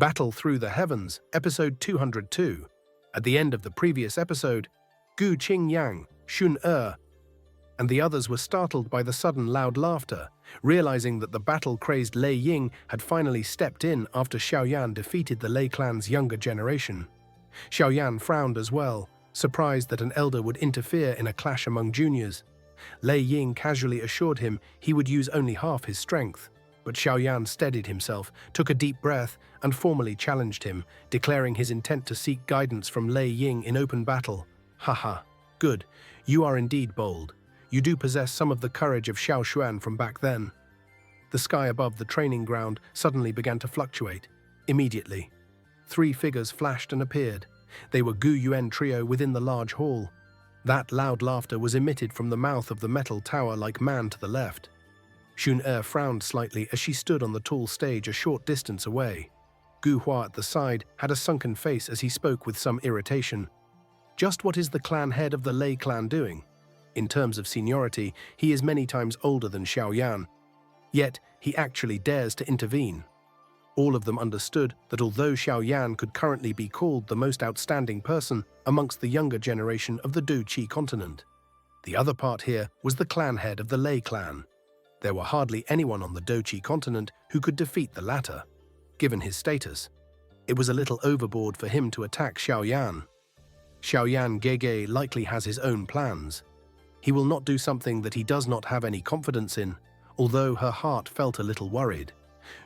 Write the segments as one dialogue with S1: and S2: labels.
S1: Battle Through the Heavens, Episode 202. At the end of the previous episode, Gu Qingyang, Xun and the others were startled by the sudden loud laughter, realizing that the battle-crazed Lei Ying had finally stepped in after Xiaoyan defeated the Lei clan's younger generation. Xiaoyan frowned as well, surprised that an elder would interfere in a clash among juniors. Lei Ying casually assured him he would use only half his strength, but Xiaoyan steadied himself, took a deep breath, and formally challenged him, declaring his intent to seek guidance from Lei Ying in open battle. Haha, good, you are indeed bold. You do possess some of the courage of Xiao Xuan from back then. The sky above the training ground suddenly began to fluctuate. Immediately, 3 figures flashed and appeared. They were Gu Yuan trio within the large hall. That loud laughter was emitted from the mouth of the metal tower-like man to the left. Xun frowned slightly as she stood on the tall stage a short distance away. Gu Hua at the side had a sunken face as he spoke with some irritation. Just what is the clan head of the Lei clan doing? In terms of seniority, he is many times older than Xiaoyan. Yet, he actually dares to intervene. All of them understood that although Xiaoyan could currently be called the most outstanding person amongst the younger generation of the Du-Qi continent, the other part here was the clan head of the Lei clan. There were hardly anyone on the Du-Qi continent who could defeat the latter. Given his status, it was a little overboard for him to attack Xiaoyan. Xiaoyan Gege likely has his own plans. He will not do something that he does not have any confidence in, although her heart felt a little worried.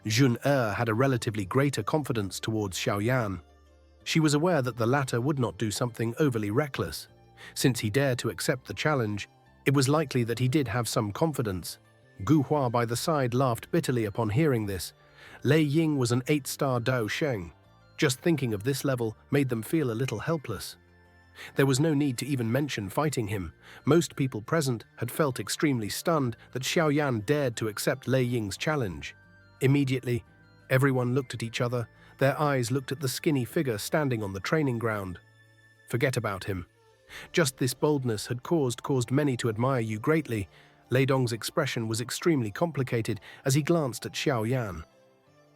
S1: Xun had a relatively greater confidence towards Xiaoyan. She was aware that the latter would not do something overly reckless. Since he dared to accept the challenge, it was likely that he did have some confidence. Gu Hua by the side laughed bitterly upon hearing this. Lei Ying was an 8-star Dao Sheng. Just thinking of this level made them feel a little helpless. There was no need to even mention fighting him. Most people present had felt extremely stunned that Xiaoyan dared to accept Lei Ying's challenge. Immediately, everyone looked at each other. Their eyes looked at the skinny figure standing on the training ground. Forget about him. Just this boldness had caused many to admire you greatly. Lei Dong's expression was extremely complicated as he glanced at Xiaoyan.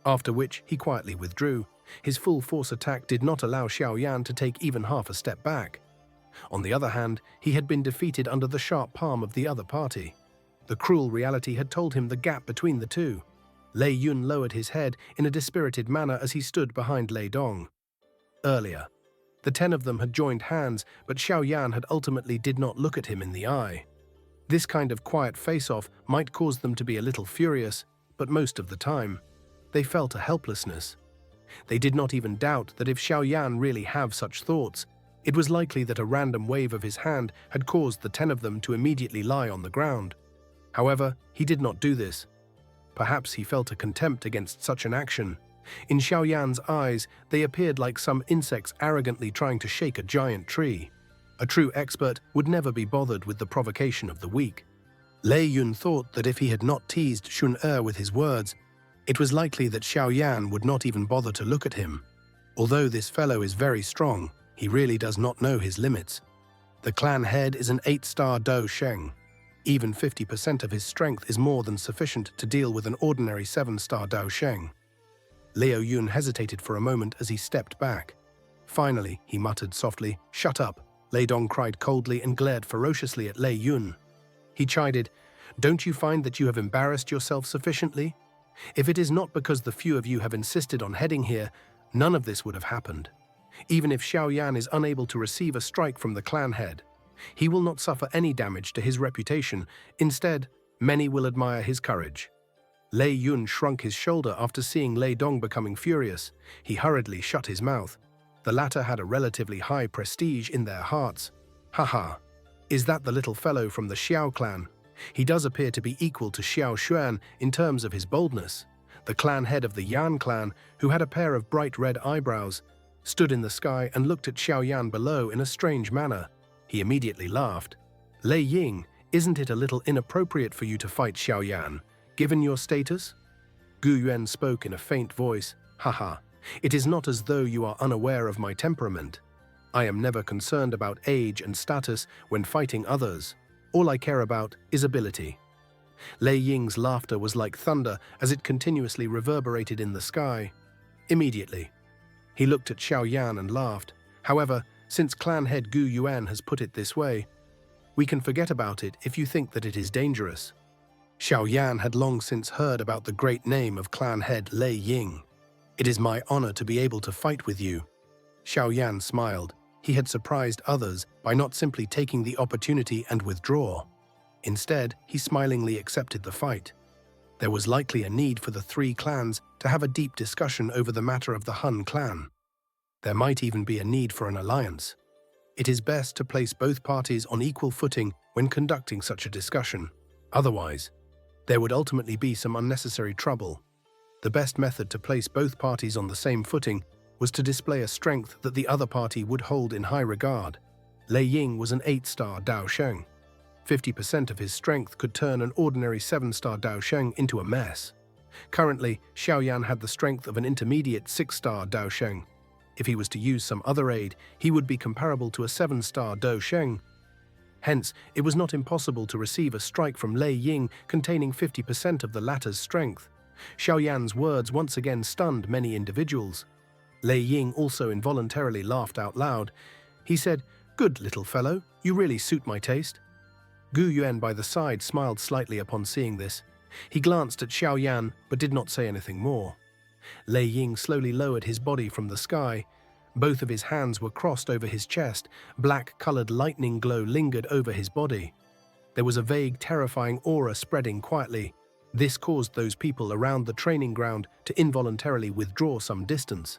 S1: After which, he quietly withdrew. His full-force attack did not allow Xiaoyan to take even half a step back. On the other hand, he had been defeated under the sharp palm of the other party. The cruel reality had told him the gap between the two. Lei Yun lowered his head in a dispirited manner as he stood behind Lei Dong. Earlier, the 10 of them had joined hands, but Xiaoyan had ultimately did not look at him in the eye. This kind of quiet face-off might cause them to be a little furious, but most of the time, they felt a helplessness. They did not even doubt that if Xiaoyan really have such thoughts, it was likely that a random wave of his hand had caused the 10 of them to immediately lie on the ground. However, he did not do this. Perhaps he felt a contempt against such an action. In Xiaoyan's eyes, they appeared like some insects arrogantly trying to shake a giant tree. A true expert would never be bothered with the provocation of the weak. Lei Yun thought that if he had not teased Xun with his words, it was likely that Xiaoyan would not even bother to look at him. Although this fellow is very strong, he really does not know his limits. The clan head is an 8-star Dao Sheng. Even 50% of his strength is more than sufficient to deal with an ordinary 7-star Dao Sheng. Lei Yun hesitated for a moment as he stepped back. Finally, he muttered softly, "Shut up." Lei Dong cried coldly and glared ferociously at Lei Yun. He chided, "Don't you find that you have embarrassed yourself sufficiently? If it is not because the few of you have insisted on heading here, none of this would have happened. Even if Xiaoyan is unable to receive a strike from the clan head, he will not suffer any damage to his reputation. Instead, many will admire his courage." Lei Yun shrunk his shoulder after seeing Lei Dong becoming furious. He hurriedly shut his mouth. The latter had a relatively high prestige in their hearts. Haha, is that the little fellow from the Xiao clan? He does appear to be equal to Xiao Xuan in terms of his boldness. The clan head of the Yan clan, who had a pair of bright red eyebrows, stood in the sky and looked at Xiaoyan below in a strange manner. He immediately laughed. "Lei Ying, isn't it a little inappropriate for you to fight Xiaoyan, given your status?" Gu Yuan spoke in a faint voice. "Haha, it is not as though you are unaware of my temperament. I am never concerned about age and status when fighting others. All I care about is ability." Lei Ying's laughter was like thunder as it continuously reverberated in the sky. immediately. He looked at Xiao Yan and laughed. However, since clan head Gu Yuan has put it this way, we can forget about it if you think that it is dangerous. Xiao Yan had long since heard about the great name of clan head Lei Ying. It is my honor to be able to fight with you. Xiao Yan smiled. He had surprised others by not simply taking the opportunity and withdraw. Instead, he smilingly accepted the fight. There was likely a need for the three clans to have a deep discussion over the matter of the Han clan. There might even be a need for an alliance. It is best to place both parties on equal footing when conducting such a discussion. Otherwise, there would ultimately be some unnecessary trouble. The best method to place both parties on the same footing was to display a strength that the other party would hold in high regard. Lei Ying was an 8-star Dao Sheng. 50% of his strength could turn an ordinary 7-star Dao Sheng into a mess. Currently, Xiao Yan had the strength of an intermediate 6-star Dao Sheng. If he was to use some other aid, he would be comparable to a 7-star Dao Sheng. Hence, it was not impossible to receive a strike from Lei Ying containing 50% of the latter's strength. Xiao Yan's words once again stunned many individuals. Lei Ying also involuntarily laughed out loud. He said, "Good little fellow, you really suit my taste." Gu Yuan by the side smiled slightly upon seeing this. He glanced at Xiao Yan but did not say anything more. Lei Ying slowly lowered his body from the sky. Both of his hands were crossed over his chest. Black-colored lightning glow lingered over his body. There was a vague, terrifying aura spreading quietly. This caused those people around the training ground to involuntarily withdraw some distance.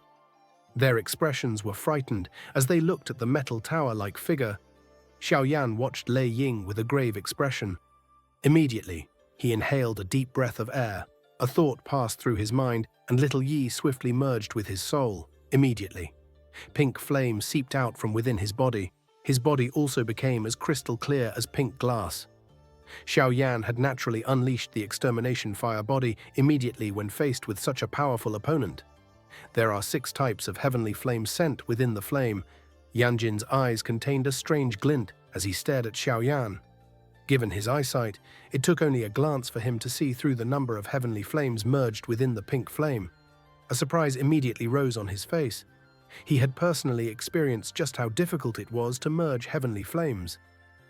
S1: Their expressions were frightened as they looked at the metal tower-like figure. Xiao Yan watched Lei Ying with a grave expression. Immediately, he inhaled a deep breath of air. A thought passed through his mind, and little Yi swiftly merged with his soul. Immediately, pink flame seeped out from within his body. His body also became as crystal clear as pink glass. Xiao Yan had naturally unleashed the extermination fire body immediately when faced with such a powerful opponent. There are 6 types of heavenly flame sent within the flame. Yanjin's eyes contained a strange glint as he stared at Xiao Yan. Given his eyesight, it took only a glance for him to see through the number of heavenly flames merged within the pink flame. A surprise immediately rose on his face. He had personally experienced just how difficult it was to merge heavenly flames.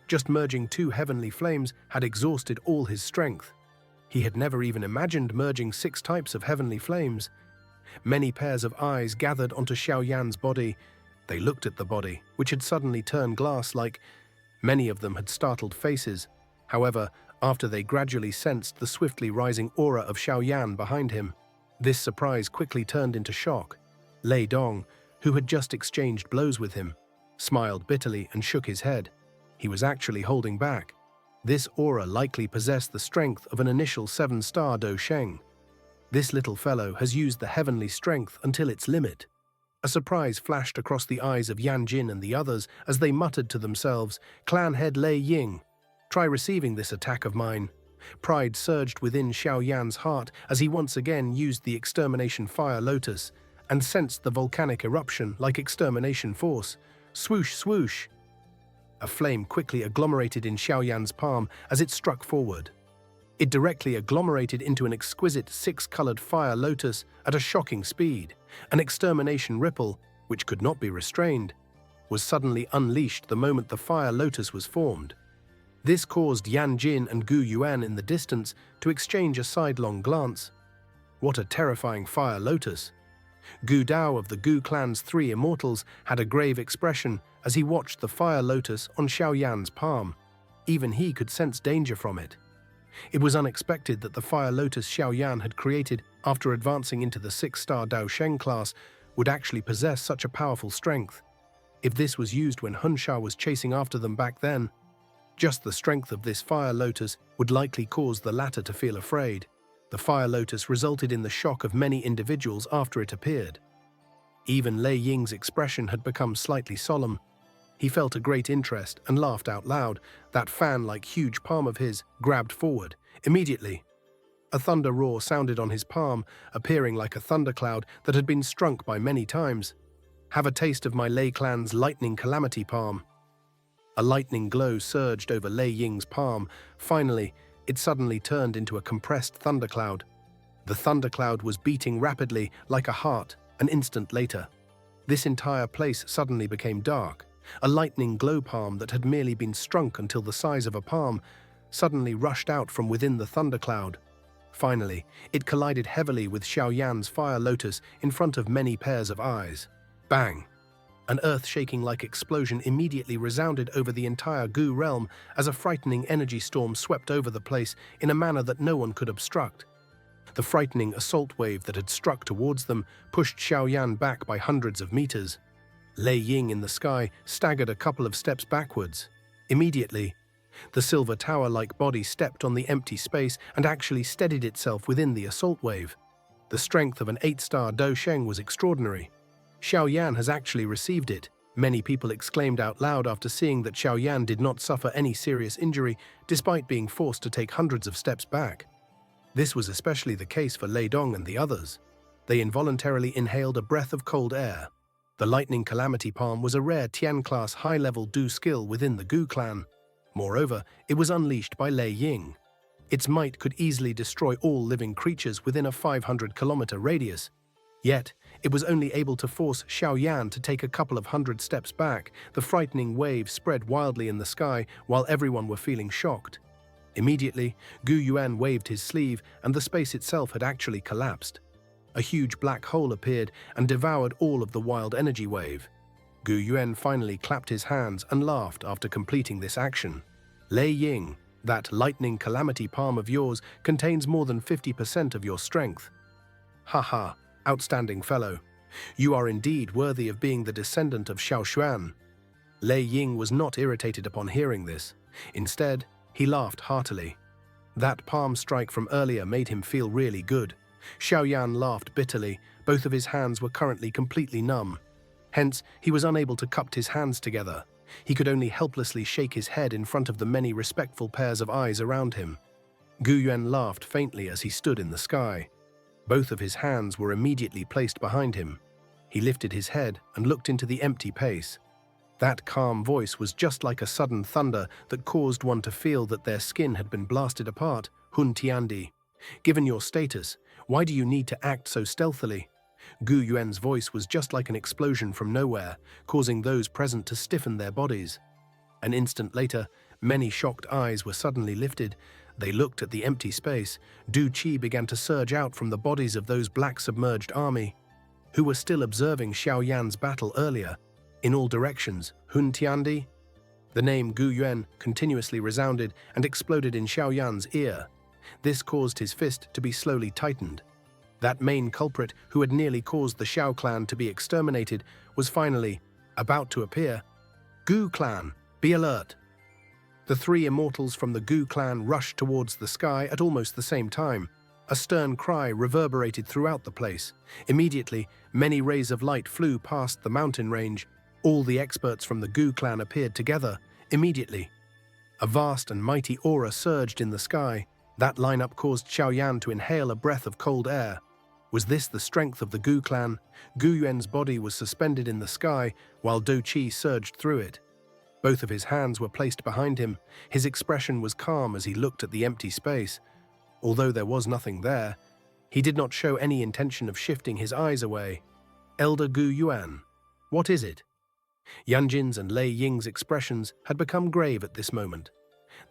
S1: Just merging 2 heavenly flames had exhausted all his strength. He had never even imagined merging 6 types of heavenly flames. Many pairs of eyes gathered onto Xiao Yan's body. They looked at the body, which had suddenly turned glass-like. Many of them had startled faces. However, after they gradually sensed the swiftly rising aura of Xiao Yan behind him, this surprise quickly turned into shock. Lei Dong, who had just exchanged blows with him, smiled bitterly and shook his head. He was actually holding back. This aura likely possessed the strength of an initial 7-star Dou Sheng. This little fellow has used the heavenly strength until its limit. A surprise flashed across the eyes of Yan Jin and the others as they muttered to themselves, "Clan head Lei Ying, try receiving this attack of mine." Pride surged within Xiao Yan's heart as he once again used the extermination fire lotus and sensed the volcanic eruption like extermination force. Swoosh, swoosh! A flame quickly agglomerated in Xiao Yan's palm as it struck forward. It directly agglomerated into an exquisite 6-colored fire lotus at a shocking speed. An extermination ripple, which could not be restrained, was suddenly unleashed the moment the fire lotus was formed. This caused Yan Jin and Gu Yuan in the distance to exchange a sidelong glance. What a terrifying fire lotus! Gu Dao of the Gu clan's 3 immortals had a grave expression as he watched the fire lotus on Xiao Yan's palm. Even he could sense danger from it. It was unexpected that the fire lotus Xiao Yan had created after advancing into the 6-star Dao Sheng class would actually possess such a powerful strength. If this was used when Hunsha was chasing after them back then, just the strength of this fire lotus would likely cause the latter to feel afraid. The fire lotus resulted in the shock of many individuals after it appeared. Even Lei Ying's expression had become slightly solemn. He felt a great interest and laughed out loud. That fan-like huge palm of his grabbed forward. Immediately, a thunder roar sounded on his palm, appearing like a thundercloud that had been struck by many times. Have a taste of my Lei clan's lightning calamity palm. A lightning glow surged over Lei Ying's palm. Finally, it suddenly turned into a compressed thundercloud. The thundercloud was beating rapidly like a heart An instant later, this entire place suddenly became dark. A lightning glow palm that had merely been shrunk until the size of a palm suddenly rushed out from within the thundercloud. Finally, it collided heavily with Xiaoyan's fire lotus in front of many pairs of eyes. Bang! An earth-shaking-like explosion immediately resounded over the entire Gu realm as a frightening energy storm swept over the place in a manner that no one could obstruct. The frightening assault wave that had struck towards them pushed Xiaoyan back by hundreds of meters. Lei Ying in the sky staggered a couple of steps backwards. Immediately, the silver tower-like body stepped on the empty space and actually steadied itself within the assault wave. The strength of an 8-star Do Sheng was extraordinary. Xiaoyan has actually received it. Many people exclaimed out loud after seeing that Xiaoyan did not suffer any serious injury despite being forced to take hundreds of steps back. This was especially the case for Lei Dong and the others. They involuntarily inhaled a breath of cold air. The Lightning Calamity Palm was a rare Tian-class high-level Do skill within the Gu clan. Moreover, it was unleashed by Lei Ying. Its might could easily destroy all living creatures within a 500-kilometer radius. Yet, it was only able to force Xiaoyan to take a couple of hundred steps back. The frightening wave spread wildly in the sky while everyone were feeling shocked. Immediately, Gu Yuan waved his sleeve and the space itself had actually collapsed. A huge black hole appeared and devoured all of the wild energy wave. Gu Yuan finally clapped his hands and laughed after completing this action. Lei Ying, that lightning calamity palm of yours contains more than 50% of your strength. Haha, outstanding fellow. You are indeed worthy of being the descendant of Xiao Xuan. Lei Ying was not irritated upon hearing this. Instead, he laughed heartily. That palm strike from earlier made him feel really good. Xiaoyan laughed bitterly. Both of his hands were currently completely numb. Hence, he was unable to cup his hands together. He could only helplessly shake his head in front of the many respectful pairs of eyes around him. Gu Yuan laughed faintly as he stood in the sky. Both of his hands were immediately placed behind him. He lifted his head and looked into the empty space. That calm voice was just like a sudden thunder that caused one to feel that their skin had been blasted apart. Hun Tiandi, given your status, why do you need to act so stealthily? Gu Yuan's voice was just like an explosion from nowhere, causing those present to stiffen their bodies. An instant later, many shocked eyes were suddenly lifted. They looked at the empty space. Du Qi began to surge out from the bodies of those black submerged army, who were still observing Xiaoyan's battle earlier. In all directions, Hun Tiandi? The name Gu Yuan continuously resounded and exploded in Xiaoyan's ear. This caused his fist to be slowly tightened. That main culprit who had nearly caused the Xiao clan to be exterminated was finally about to appear. Gu clan, be alert! The three immortals from the Gu clan rushed towards the sky at almost the same time. A stern cry reverberated throughout the place. Immediately, many rays of light flew past the mountain range. All the experts from the Gu clan appeared together. Immediately, a vast and mighty aura surged in the sky. That lineup caused Xiaoyan to inhale a breath of cold air. Was this the strength of the Gu clan? Gu Yuan's body was suspended in the sky while Do Qi surged through it. Both of his hands were placed behind him. His expression was calm as he looked at the empty space. Although there was nothing there, he did not show any intention of shifting his eyes away. Elder Gu Yuan, what is it? Yanjin's and Lei Ying's expressions had become grave at this moment.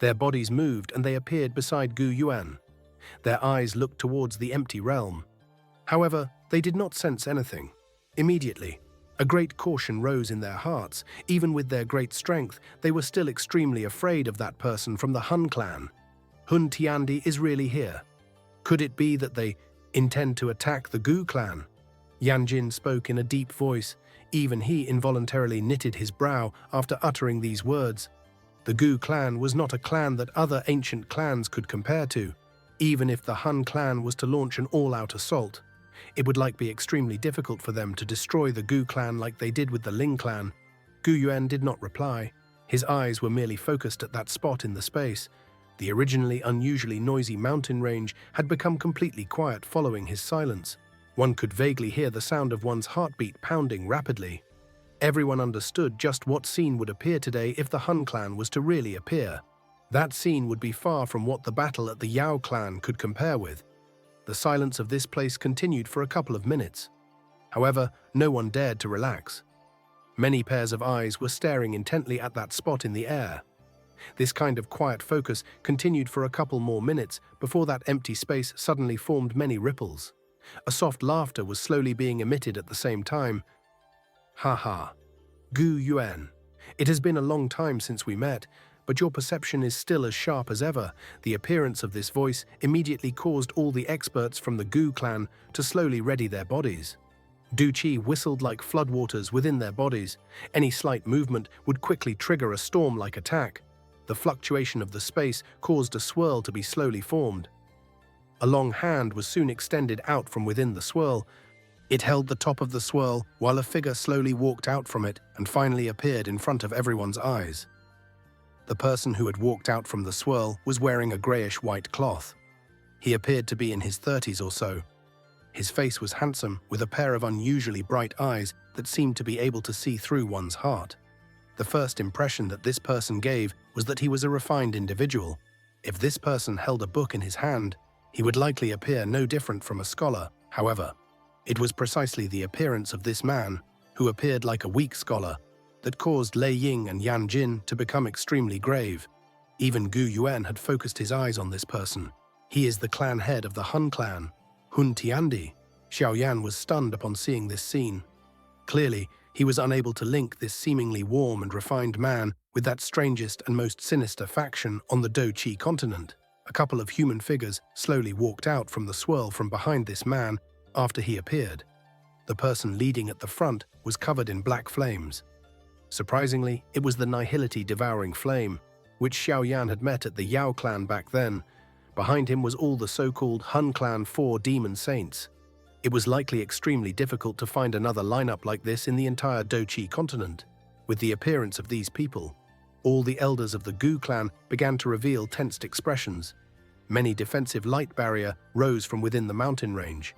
S1: Their bodies moved and they appeared beside Gu Yuan. Their eyes looked towards the empty realm. However, they did not sense anything. Immediately, a great caution rose in their hearts. Even with their great strength, they were still extremely afraid of that person from the Hun clan. Hun Tiandi is really here. Could it be that they intend to attack the Gu clan? Yanjin spoke in a deep voice. Even he involuntarily knitted his brow after uttering these words. The Gu clan was not a clan that other ancient clans could compare to. Even if the Hun clan was to launch an all-out assault, it would likely be extremely difficult for them to destroy the Gu clan like they did with the Ling clan. Gu Yuan did not reply. His eyes were merely focused at that spot in the space. The originally unusually noisy mountain range had become completely quiet following his silence. One could vaguely hear the sound of one's heartbeat pounding rapidly. Everyone understood just what scene would appear today if the Hun clan was to really appear. That scene would be far from what the battle at the Yao clan could compare with. The silence of this place continued for a couple of minutes. However, no one dared to relax. Many pairs of eyes were staring intently at that spot in the air. This kind of quiet focus continued for a couple more minutes before that empty space suddenly formed many ripples. A soft laughter was slowly being emitted at the same time. Ha ha. Gu Yuan. It has been a long time since we met, but your perception is still as sharp as ever. The appearance of this voice immediately caused all the experts from the Gu clan to slowly ready their bodies. Du Qi whistled like floodwaters within their bodies. Any slight movement would quickly trigger a storm-like attack. The fluctuation of the space caused a swirl to be slowly formed. A long hand was soon extended out from within the swirl. It held the top of the swirl while a figure slowly walked out from it and finally appeared in front of everyone's eyes. The person who had walked out from the swirl was wearing a grayish-white cloth. He appeared to be in his 30s or so. His face was handsome, with a pair of unusually bright eyes that seemed to be able to see through one's heart. The first impression that this person gave was that he was a refined individual. If this person held a book in his hand, he would likely appear no different from a scholar. However, it was precisely the appearance of this man, who appeared like a weak scholar, that caused Lei Ying and Yan Jin to become extremely grave. Even Gu Yuan had focused his eyes on this person. He is the clan head of the Hun clan, Hun Tiandi. Xiao Yan was stunned upon seeing this scene. Clearly, he was unable to link this seemingly warm and refined man with that strangest and most sinister faction on the Do Qi continent. A couple of human figures slowly walked out from the swirl from behind this man after he appeared. The person leading at the front was covered in black flames. Surprisingly, it was the Nihility devouring flame, which Xiao Yan had met at the Yao clan back then. Behind him was all the so-called Hun clan 4 demon saints. It was likely extremely difficult to find another lineup like this in the entire Do Qi continent. With the appearance of these people, all the elders of the Gu clan began to reveal tensed expressions. Many defensive light barrier rose from within the mountain range.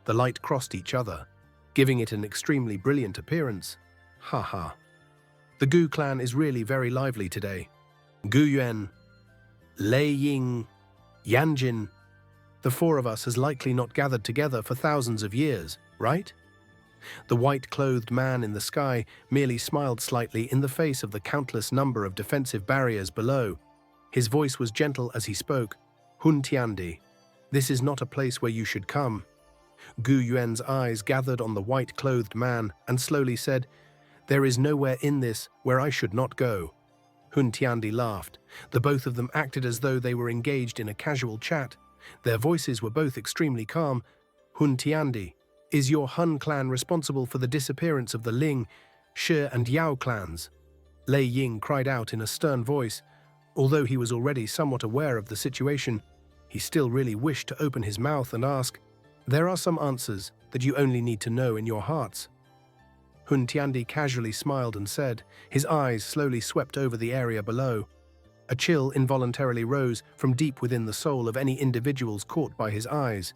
S1: The light crossed each other, giving it an extremely brilliant appearance. Ha ha. The Gu clan is really very lively today. Gu Yuan, Lei Ying, Yan Jin. The four of us has likely not gathered together for thousands of years, right? The white-clothed man in the sky merely smiled slightly in the face of the countless number of defensive barriers below. His voice was gentle as he spoke. Hun Tiandi, this is not a place where you should come. Gu Yuan's eyes gathered on the white-clothed man and slowly said, there is nowhere in this where I should not go. Hun Tiandi laughed. The both of them acted as though they were engaged in a casual chat. Their voices were both extremely calm. Hun Tiandi, is your Hun clan responsible for the disappearance of the Ling, Shi and Yao clans? Lei Ying cried out in a stern voice. Although he was already somewhat aware of the situation, he still really wished to open his mouth and ask, there are some answers that you only need to know in your hearts. Hun Tiandi casually smiled and said, his eyes slowly swept over the area below. A chill involuntarily rose from deep within the soul of any individuals caught by his eyes.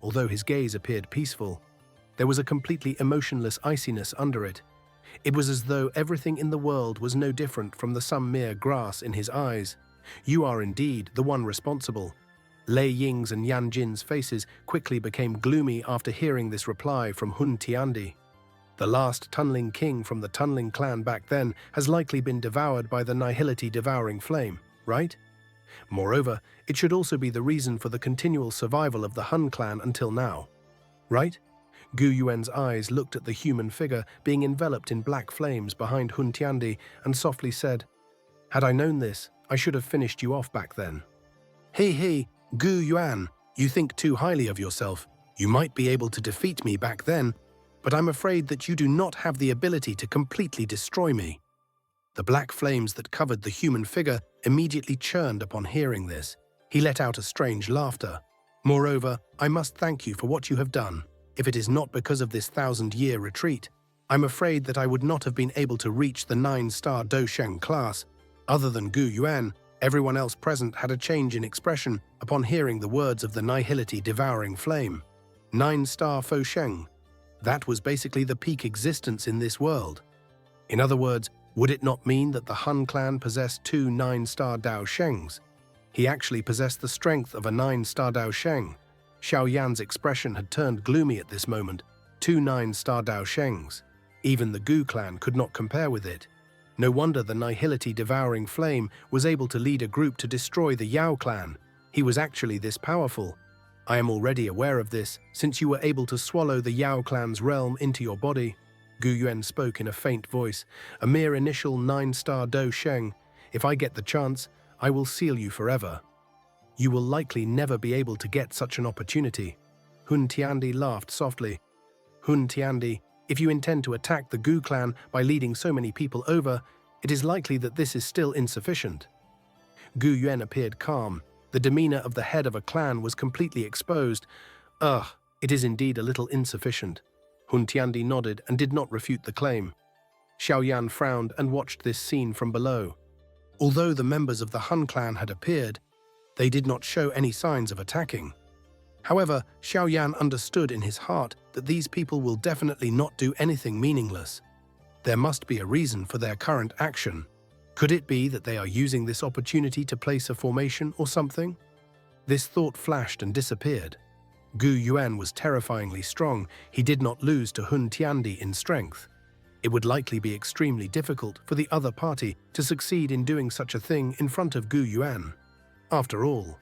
S1: Although his gaze appeared peaceful, there was a completely emotionless iciness under it. It was as though everything in the world was no different from some mere grass in his eyes. You are indeed the one responsible. Lei Ying's and Yan Jin's faces quickly became gloomy after hearing this reply from Hun Tiandi. The last tunneling king from the tunneling clan back then has likely been devoured by the Nihility devouring flame, right? Moreover, it should also be the reason for the continual survival of the Hun clan until now, right? Gu Yuan's eyes looked at the human figure being enveloped in black flames behind Hun Tiandi and softly said, had I known this, I should have finished you off back then. Hey, Gu Yuan, you think too highly of yourself. You might be able to defeat me back then, but I'm afraid that you do not have the ability to completely destroy me. The black flames that covered the human figure immediately churned upon hearing this. He let out a strange laughter. Moreover, I must thank you for what you have done. If it is not because of this 1000-year retreat, I'm afraid that I would not have been able to reach the 9-star Dosheng class. Other than Gu Yuan, everyone else present had a change in expression upon hearing the words of the Nihility devouring flame. 9-star Fosheng. That was basically the peak existence in this world. In other words, would it not mean that the Hun clan possessed 2 9-star Dao Shengs? He actually possessed the strength of a 9-star Dao Sheng. Xiao Yan's expression had turned gloomy at this moment. 2 9-star Dao Shengs. Even the Gu clan could not compare with it. No wonder the nihility-devouring flame was able to lead a group to destroy the Yao clan. He was actually this powerful. I am already aware of this, since you were able to swallow the Yao clan's realm into your body. Gu Yuan spoke in a faint voice, a mere initial 9-star Dao Sheng. If I get the chance, I will seal you forever. You will likely never be able to get such an opportunity. Hun Tiandi laughed softly. Hun Tiandi, if you intend to attack the Gu clan by leading so many people over, it is likely that this is still insufficient. Gu Yuan appeared calm. The demeanor of the head of a clan was completely exposed. It is indeed a little insufficient. Hun Tiandi nodded and did not refute the claim. Xiaoyan frowned and watched this scene from below. Although the members of the Han clan had appeared, they did not show any signs of attacking. However, Xiaoyan understood in his heart that these people will definitely not do anything meaningless. There must be a reason for their current action. Could it be that they are using this opportunity to place a formation or something? This thought flashed and disappeared. Gu Yuan was terrifyingly strong. He did not lose to Hun Tiandi in strength. It would likely be extremely difficult for the other party to succeed in doing such a thing in front of Gu Yuan. After all,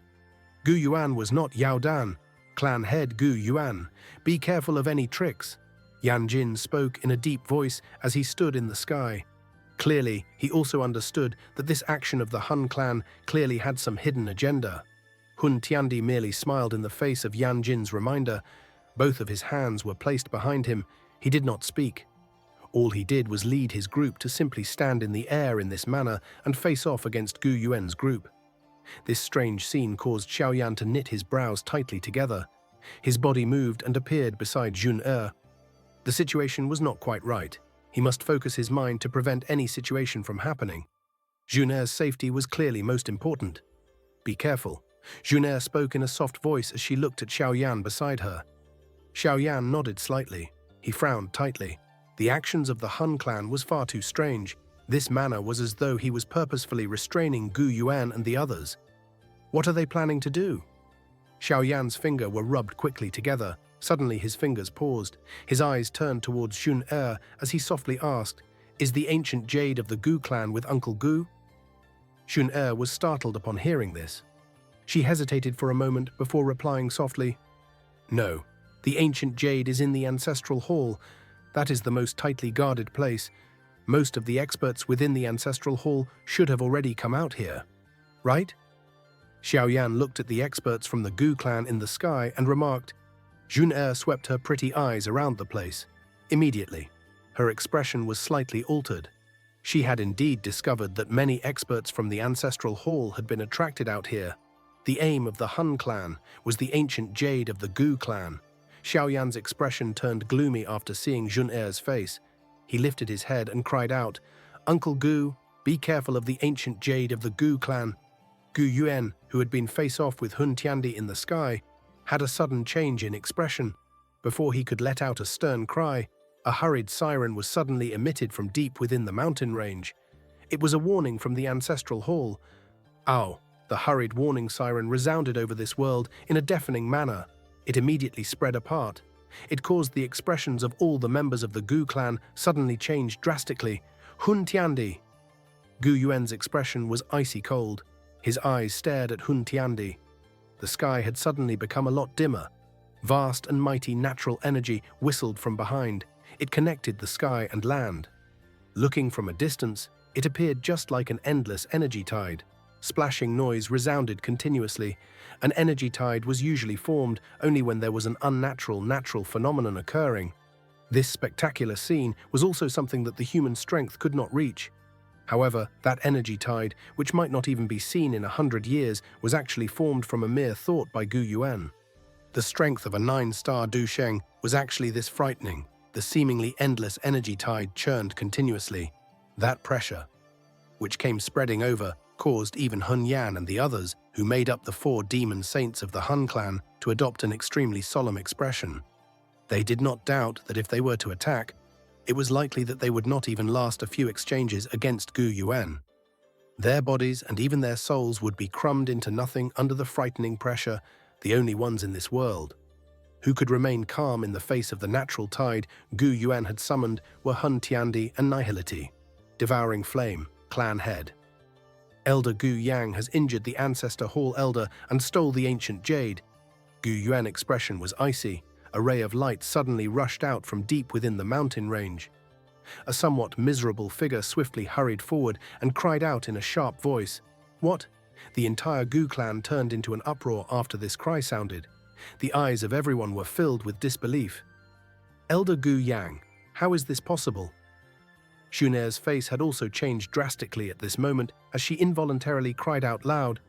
S1: Gu Yuan was not Yao Dan. Clan head Gu Yuan, be careful of any tricks. Yan Jin spoke in a deep voice as he stood in the sky. Clearly, he also understood that this action of the Han clan clearly had some hidden agenda. Hun Tiandi merely smiled in the face of Yan Jin's reminder. Both of his hands were placed behind him. He did not speak. All he did was lead his group to simply stand in the air in this manner and face off against Gu Yuan's group. This strange scene caused Xiaoyan to knit his brows tightly together. His body moved and appeared beside Jun Er. The situation was not quite right. He must focus his mind to prevent any situation from happening. Jun Er's safety was clearly most important. Be careful. Jun Er spoke in a soft voice as she looked at Xiaoyan beside her. Xiaoyan nodded slightly. He frowned tightly. The actions of the Han clan was far too strange. This manner was as though he was purposefully restraining Gu Yuan and the others. What are they planning to do? Xiaoyan's fingers were rubbed quickly together. Suddenly his fingers paused. His eyes turned towards Jun Er as he softly asked, "Is the ancient jade of the Gu clan with Uncle Gu?" Jun Er was startled upon hearing this. She hesitated for a moment before replying softly, "No, the ancient jade is in the ancestral hall. That is the most tightly guarded place. Most of the experts within the ancestral hall should have already come out here. Right?" Xiaoyan looked at the experts from the Gu clan in the sky and remarked. Jun Er swept her pretty eyes around the place. Immediately, her expression was slightly altered. She had indeed discovered that many experts from the ancestral hall had been attracted out here. The aim of the Han clan was the ancient jade of the Gu clan. Xiaoyan's expression turned gloomy after seeing Jun Er's face. He lifted his head and cried out, "Uncle Gu, be careful of the ancient jade of the Gu clan." Gu Yuan, who had been face-off with Hun Tiandi in the sky, had a sudden change in expression. Before he could let out a stern cry, a hurried siren was suddenly emitted from deep within the mountain range. It was a warning from the ancestral hall. Ow! The hurried warning siren resounded over this world in a deafening manner. It immediately spread apart. It caused the expressions of all the members of the Gu clan suddenly changed drastically. Hun Tiandi! Gu Yuan's expression was icy cold. His eyes stared at Hun Tiandi. The sky had suddenly become a lot dimmer. Vast and mighty natural energy whistled from behind. It connected the sky and land. Looking from a distance, it appeared just like an endless energy tide. Splashing noise resounded continuously. An energy tide was usually formed only when there was an unnatural natural phenomenon occurring. This spectacular scene was also something that the human strength could not reach. However, that energy tide, which might not even be seen in 100 years, was actually formed from a mere thought by Gu Yuan. The strength of a 9-star Du Sheng was actually this frightening. The seemingly endless energy tide churned continuously. That pressure, which came spreading over, caused even Hun Yan and the others, who made up the 4 demon saints of the Han clan, to adopt an extremely solemn expression. They did not doubt that if they were to attack, it was likely that they would not even last a few exchanges against Gu Yuan. Their bodies and even their souls would be crumbed into nothing under the frightening pressure, the only ones in this world. Who could remain calm in the face of the natural tide Gu Yuan had summoned were Hun Tiandi and Nihility. Devouring Flame, Clan Head. Elder Gu Yang has injured the Ancestor Hall Elder and stole the ancient jade. Gu Yuan's expression was icy. A ray of light suddenly rushed out from deep within the mountain range. A somewhat miserable figure swiftly hurried forward and cried out in a sharp voice. What? The entire Gu clan turned into an uproar after this cry sounded. The eyes of everyone were filled with disbelief. Elder Gu Yang, how is this possible? Xuner's face had also changed drastically at this moment as she involuntarily cried out loud.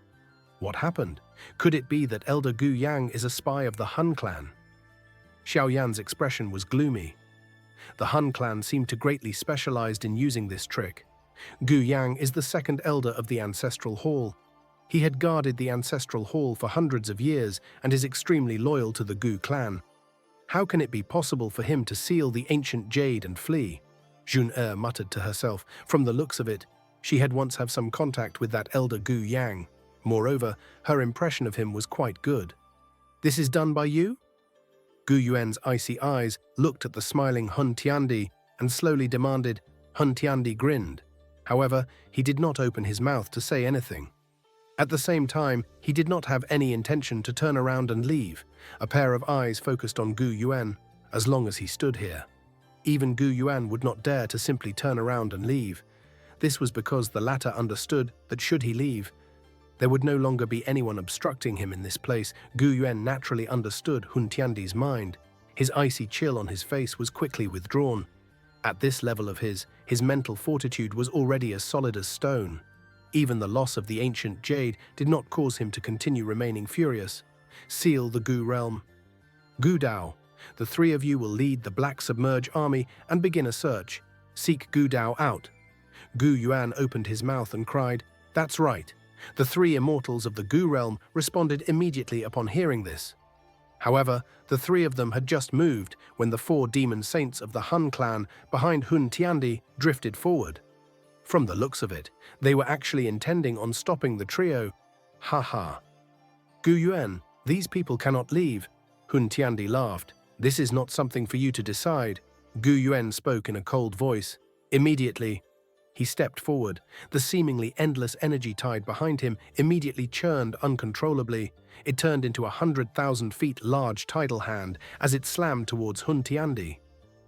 S1: What happened? Could it be that Elder Gu Yang is a spy of the Hun clan? Xiaoyan's expression was gloomy. The Hun clan seemed to greatly specialized in using this trick. Gu Yang is the second elder of the Ancestral Hall. He had guarded the Ancestral Hall for hundreds of years and is extremely loyal to the Gu clan. How can it be possible for him to seal the ancient jade and flee? Jun muttered to herself. From the looks of it, she had once had some contact with that elder Gu Yang. Moreover, her impression of him was quite good. This is done by you? Gu Yuan's icy eyes looked at the smiling Hun Tiandi and slowly demanded. Hun Tiandi grinned. However, he did not open his mouth to say anything. At the same time, he did not have any intention to turn around and leave. A pair of eyes focused on Gu Yuan as long as he stood here. Even Gu Yuan would not dare to simply turn around and leave. This was because the latter understood that should he leave, there would no longer be anyone obstructing him in this place. Gu Yuan naturally understood Hun Tiandi's mind. His icy chill on his face was quickly withdrawn. At this level of his mental fortitude was already as solid as stone. Even the loss of the ancient jade did not cause him to continue remaining furious. Seal the Gu realm. Gu Dao, the three of you will lead the Black Submerge army and begin a search. Seek Gu Dao out. Gu Yuan opened his mouth and cried, "That's right." The three immortals of the Gu realm responded immediately upon hearing this. However, the three of them had just moved when the four demon saints of the Hun clan behind Hun Tiandi drifted forward. From the looks of it, they were actually intending on stopping the trio. Ha ha. Gu Yuan, these people cannot leave. Hun Tiandi laughed. This is not something for you to decide. Gu Yuan spoke in a cold voice. Immediately, he stepped forward. The seemingly endless energy tide behind him immediately churned uncontrollably. It turned into 100,000 feet large tidal hand as it slammed towards Hun Tiandi.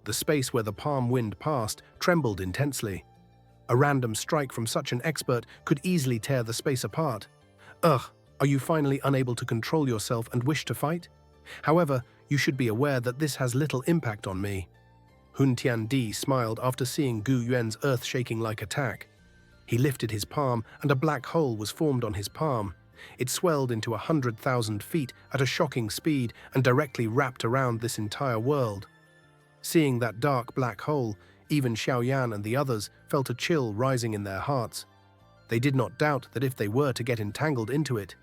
S1: The space where the palm wind passed trembled intensely. A random strike from such an expert could easily tear the space apart. Ugh, are you finally unable to control yourself and wish to fight? However, you should be aware that this has little impact on me. Hun Tiandi smiled after seeing Gu Yuan's earth-shaking-like attack. He lifted his palm and a black hole was formed on his palm. It swelled into 100,000 feet at a shocking speed and directly wrapped around this entire world. Seeing that dark black hole, even Xiaoyan and the others felt a chill rising in their hearts. They did not doubt that if they were to get entangled into it,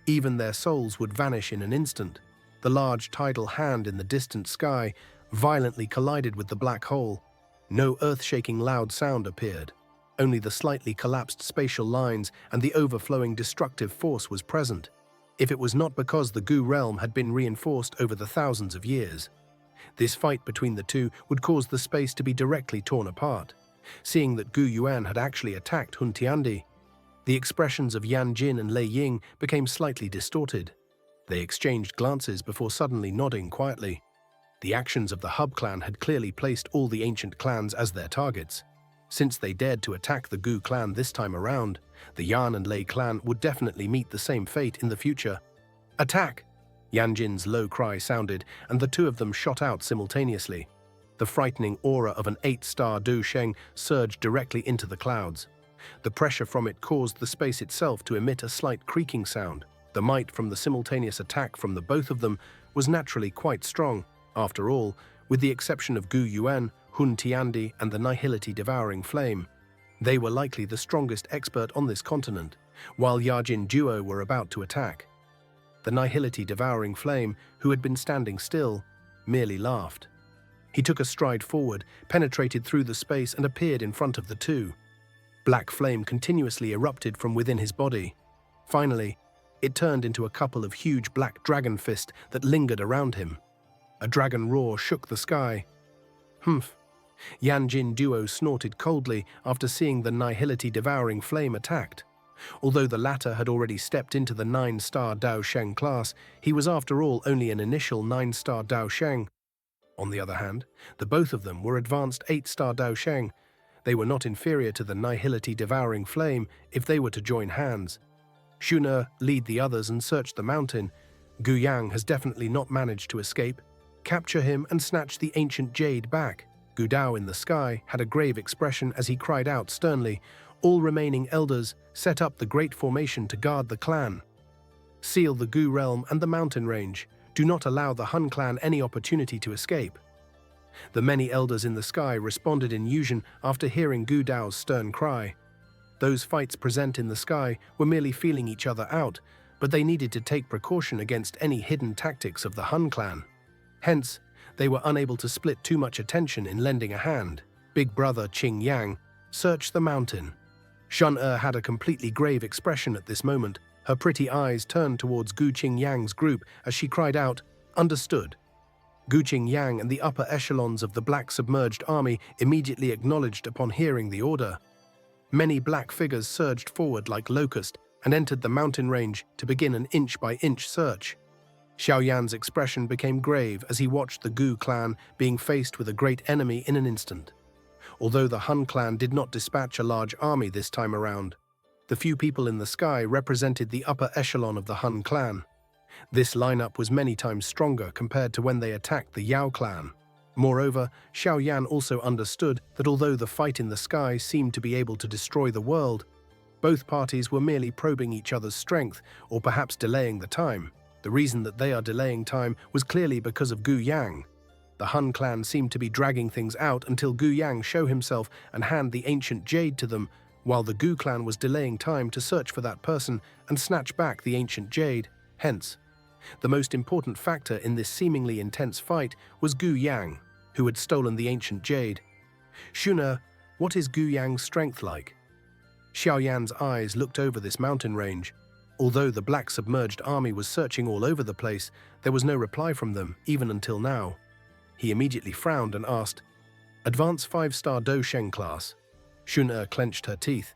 S1: even their souls would vanish in an instant. The large tidal hand in the distant sky violently collided with the black hole. No earth-shaking loud sound appeared. Only the slightly collapsed spatial lines and the overflowing destructive force was present, if it was not because the Gu realm had been reinforced over the thousands of years. This fight between the two would cause the space to be directly torn apart. Seeing that Gu Yuan had actually attacked Hun Tiandi, the expressions of Yan Jin and Lei Ying became slightly distorted. They exchanged glances before suddenly nodding quietly. The actions of the Hub clan had clearly placed all the ancient clans as their targets. Since they dared to attack the Gu clan this time around, the Yan and Lei clan would definitely meet the same fate in the future. Attack! Yan Jin's low cry sounded, and the two of them shot out simultaneously. The frightening aura of an 8-star Du Sheng surged directly into the clouds. The pressure from it caused the space itself to emit a slight creaking sound. The might from the simultaneous attack from the both of them was naturally quite strong. After all, with the exception of Gu Yuan, Hun Tiandi, and the Nihility Devouring Flame, they were likely the strongest expert on this continent, while Yajin duo were about to attack. The Nihility Devouring Flame, who had been standing still, merely laughed. He took a stride forward, penetrated through the space, and appeared in front of the two. Black flame continuously erupted from within his body. Finally, it turned into a couple of huge black dragon fists that lingered around him. A dragon roar shook the sky. Humph. Yan Jin duo snorted coldly after seeing the nihility devouring flame attacked. Although the latter had already stepped into the 9-star Dao Sheng class, he was after all only an initial 9-star Dao Sheng. On the other hand, the both of them were advanced 8-star Dao Sheng. They were not inferior to the nihility devouring flame if they were to join hands. Shun lead the others and search the mountain. Gu Yang has definitely not managed to escape. Capture him and snatch the ancient jade back. Gu Dao in the sky had a grave expression as he cried out sternly, "All remaining elders, set up the great formation to guard the clan. Seal the Gu realm and the mountain range. Do not allow the Hun clan any opportunity to escape." The many elders in the sky responded in unison after hearing Gu Dao's stern cry. Those fights present in the sky were merely feeling each other out, but they needed to take precaution against any hidden tactics of the Hun clan. Hence, they were unable to split too much attention in lending a hand. Big brother Qing Yang searched the mountain. Shun had a completely grave expression at this moment. Her pretty eyes turned towards Gu Qing Yang's group as she cried out, "Understood." Gu Qing Yang and the upper echelons of the black submerged army immediately acknowledged upon hearing the order. Many black figures surged forward like locusts and entered the mountain range to begin an inch-by-inch search. Xiaoyan's expression became grave as he watched the Gu clan being faced with a great enemy in an instant. Although the Hun clan did not dispatch a large army this time around, the few people in the sky represented the upper echelon of the Hun clan. This lineup was many times stronger compared to when they attacked the Yao clan. Moreover, Xiaoyan also understood that although the fight in the sky seemed to be able to destroy the world, both parties were merely probing each other's strength or perhaps delaying the time. The reason that they are delaying time was clearly because of Gu Yang. The Hun clan seemed to be dragging things out until Gu Yang show himself and hand the ancient jade to them, while the Gu clan was delaying time to search for that person and snatch back the ancient jade. Hence, the most important factor in this seemingly intense fight was Gu Yang, who had stolen the ancient jade. "Shun, what is Gu Yang's strength like?" Xiaoyan's eyes looked over this mountain range. Although the black submerged army was searching all over the place, there was no reply from them, even until now. He immediately frowned and asked, "Advanced 5-star Dou Sheng class." Shun clenched her teeth.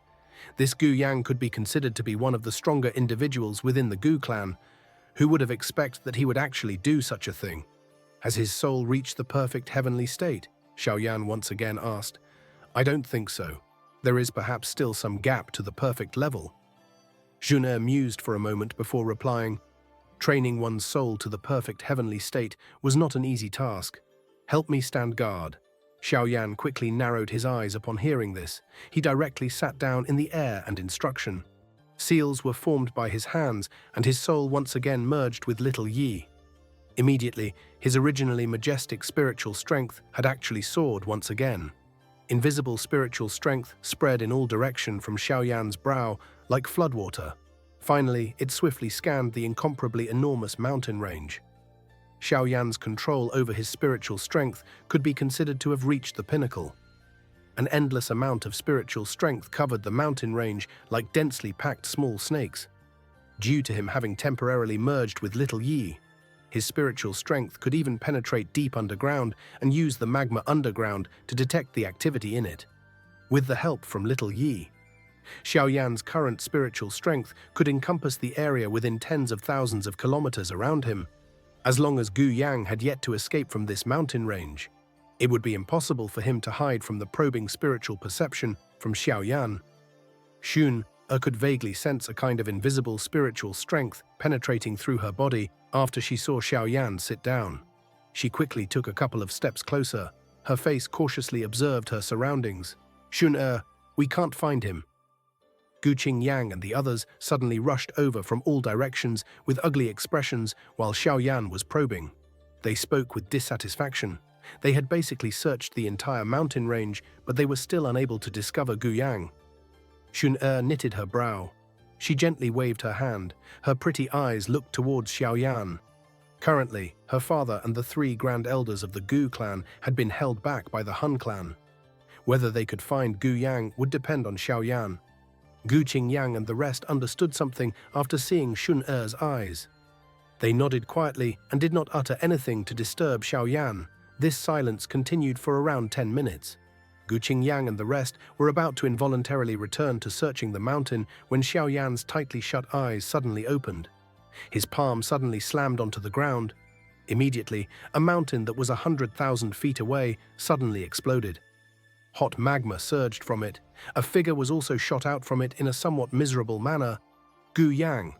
S1: This Gu Yang could be considered to be one of the stronger individuals within the Gu clan. Who would have expected that he would actually do such a thing? Has his soul reached the perfect heavenly state? Xiaoyan once again asked. "I don't think so. There is perhaps still some gap to the perfect level." Shun mused for a moment before replying, "Training one's soul to the perfect heavenly state was not an easy task. Help me stand guard." Xiaoyan quickly narrowed his eyes upon hearing this. He directly sat down in the air and instruction. Seals were formed by his hands, and his soul once again merged with little Yi. Immediately, his originally majestic spiritual strength had actually soared once again. Invisible spiritual strength spread in all direction from Xiaoyan's brow like floodwater. Finally, it swiftly scanned the incomparably enormous mountain range. Xiaoyan's control over his spiritual strength could be considered to have reached the pinnacle. An endless amount of spiritual strength covered the mountain range like densely packed small snakes. Due to him having temporarily merged with little Yi, his spiritual strength could even penetrate deep underground and use the magma underground to detect the activity in it. With the help from little Yi, Xiaoyan's current spiritual strength could encompass the area within tens of thousands of kilometers around him. As long as Gu Yang had yet to escape from this mountain range, it would be impossible for him to hide from the probing spiritual perception from Xiaoyan. Shun could vaguely sense a kind of invisible spiritual strength penetrating through her body after she saw Xiaoyan sit down. She quickly took a couple of steps closer. Her face cautiously observed her surroundings. "Shun, we can't find him." Gu Qing Yang and the others suddenly rushed over from all directions with ugly expressions while Xiaoyan was probing. They spoke with dissatisfaction. They had basically searched the entire mountain range, but they were still unable to discover Gu Yang. Shun knitted her brow. She gently waved her hand. Her pretty eyes looked towards Xiaoyan. Currently, her father and the 3 grand elders of the Gu clan had been held back by the Hun clan. Whether they could find Gu Yang would depend on Xiaoyan. Gu Qing Yang and the rest understood something after seeing Shun eyes. They nodded quietly and did not utter anything to disturb Xiaoyan. This silence continued for around 10 minutes. Gu Qingyang and the rest were about to involuntarily return to searching the mountain when Xiaoyan's tightly shut eyes suddenly opened. His palm suddenly slammed onto the ground. Immediately, a mountain that was 100,000 feet away suddenly exploded. Hot magma surged from it. A figure was also shot out from it in a somewhat miserable manner. Gu Yang.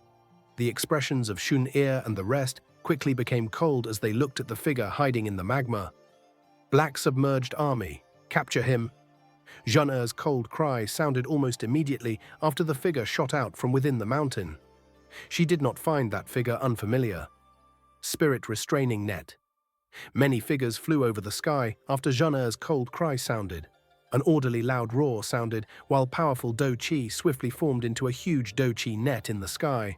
S1: The expressions of Shun Er and the rest quickly became cold as they looked at the figure hiding in the magma. Black submerged army. Capture him. Zhun Er's cold cry sounded almost immediately after the figure shot out from within the mountain. She did not find that figure unfamiliar. Spirit restraining net. Many figures flew over the sky after Zhun Er's cold cry sounded. An orderly loud roar sounded while powerful Do Chi swiftly formed into a huge Do Chi net in the sky.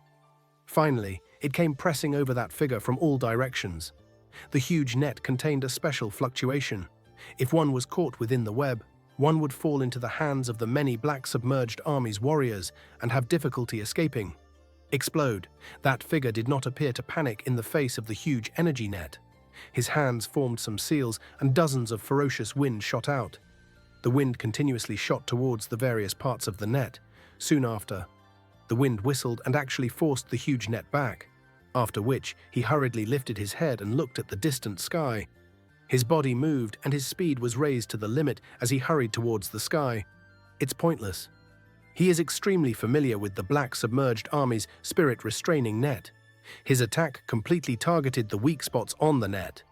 S1: Finally, it came pressing over that figure from all directions. The huge net contained a special fluctuation. If one was caught within the web, one would fall into the hands of the many black submerged army's warriors and have difficulty escaping. Explode. That figure did not appear to panic in the face of the huge energy net. His hands formed some seals and dozens of ferocious wind shot out. The wind continuously shot towards the various parts of the net. Soon after, the wind whistled and actually forced the huge net back, after which he hurriedly lifted his head and looked at the distant sky. His body moved and his speed was raised to the limit as he hurried towards the sky. It's pointless. He is extremely familiar with the black submerged army's spirit restraining net. His attack completely targeted the weak spots on the net.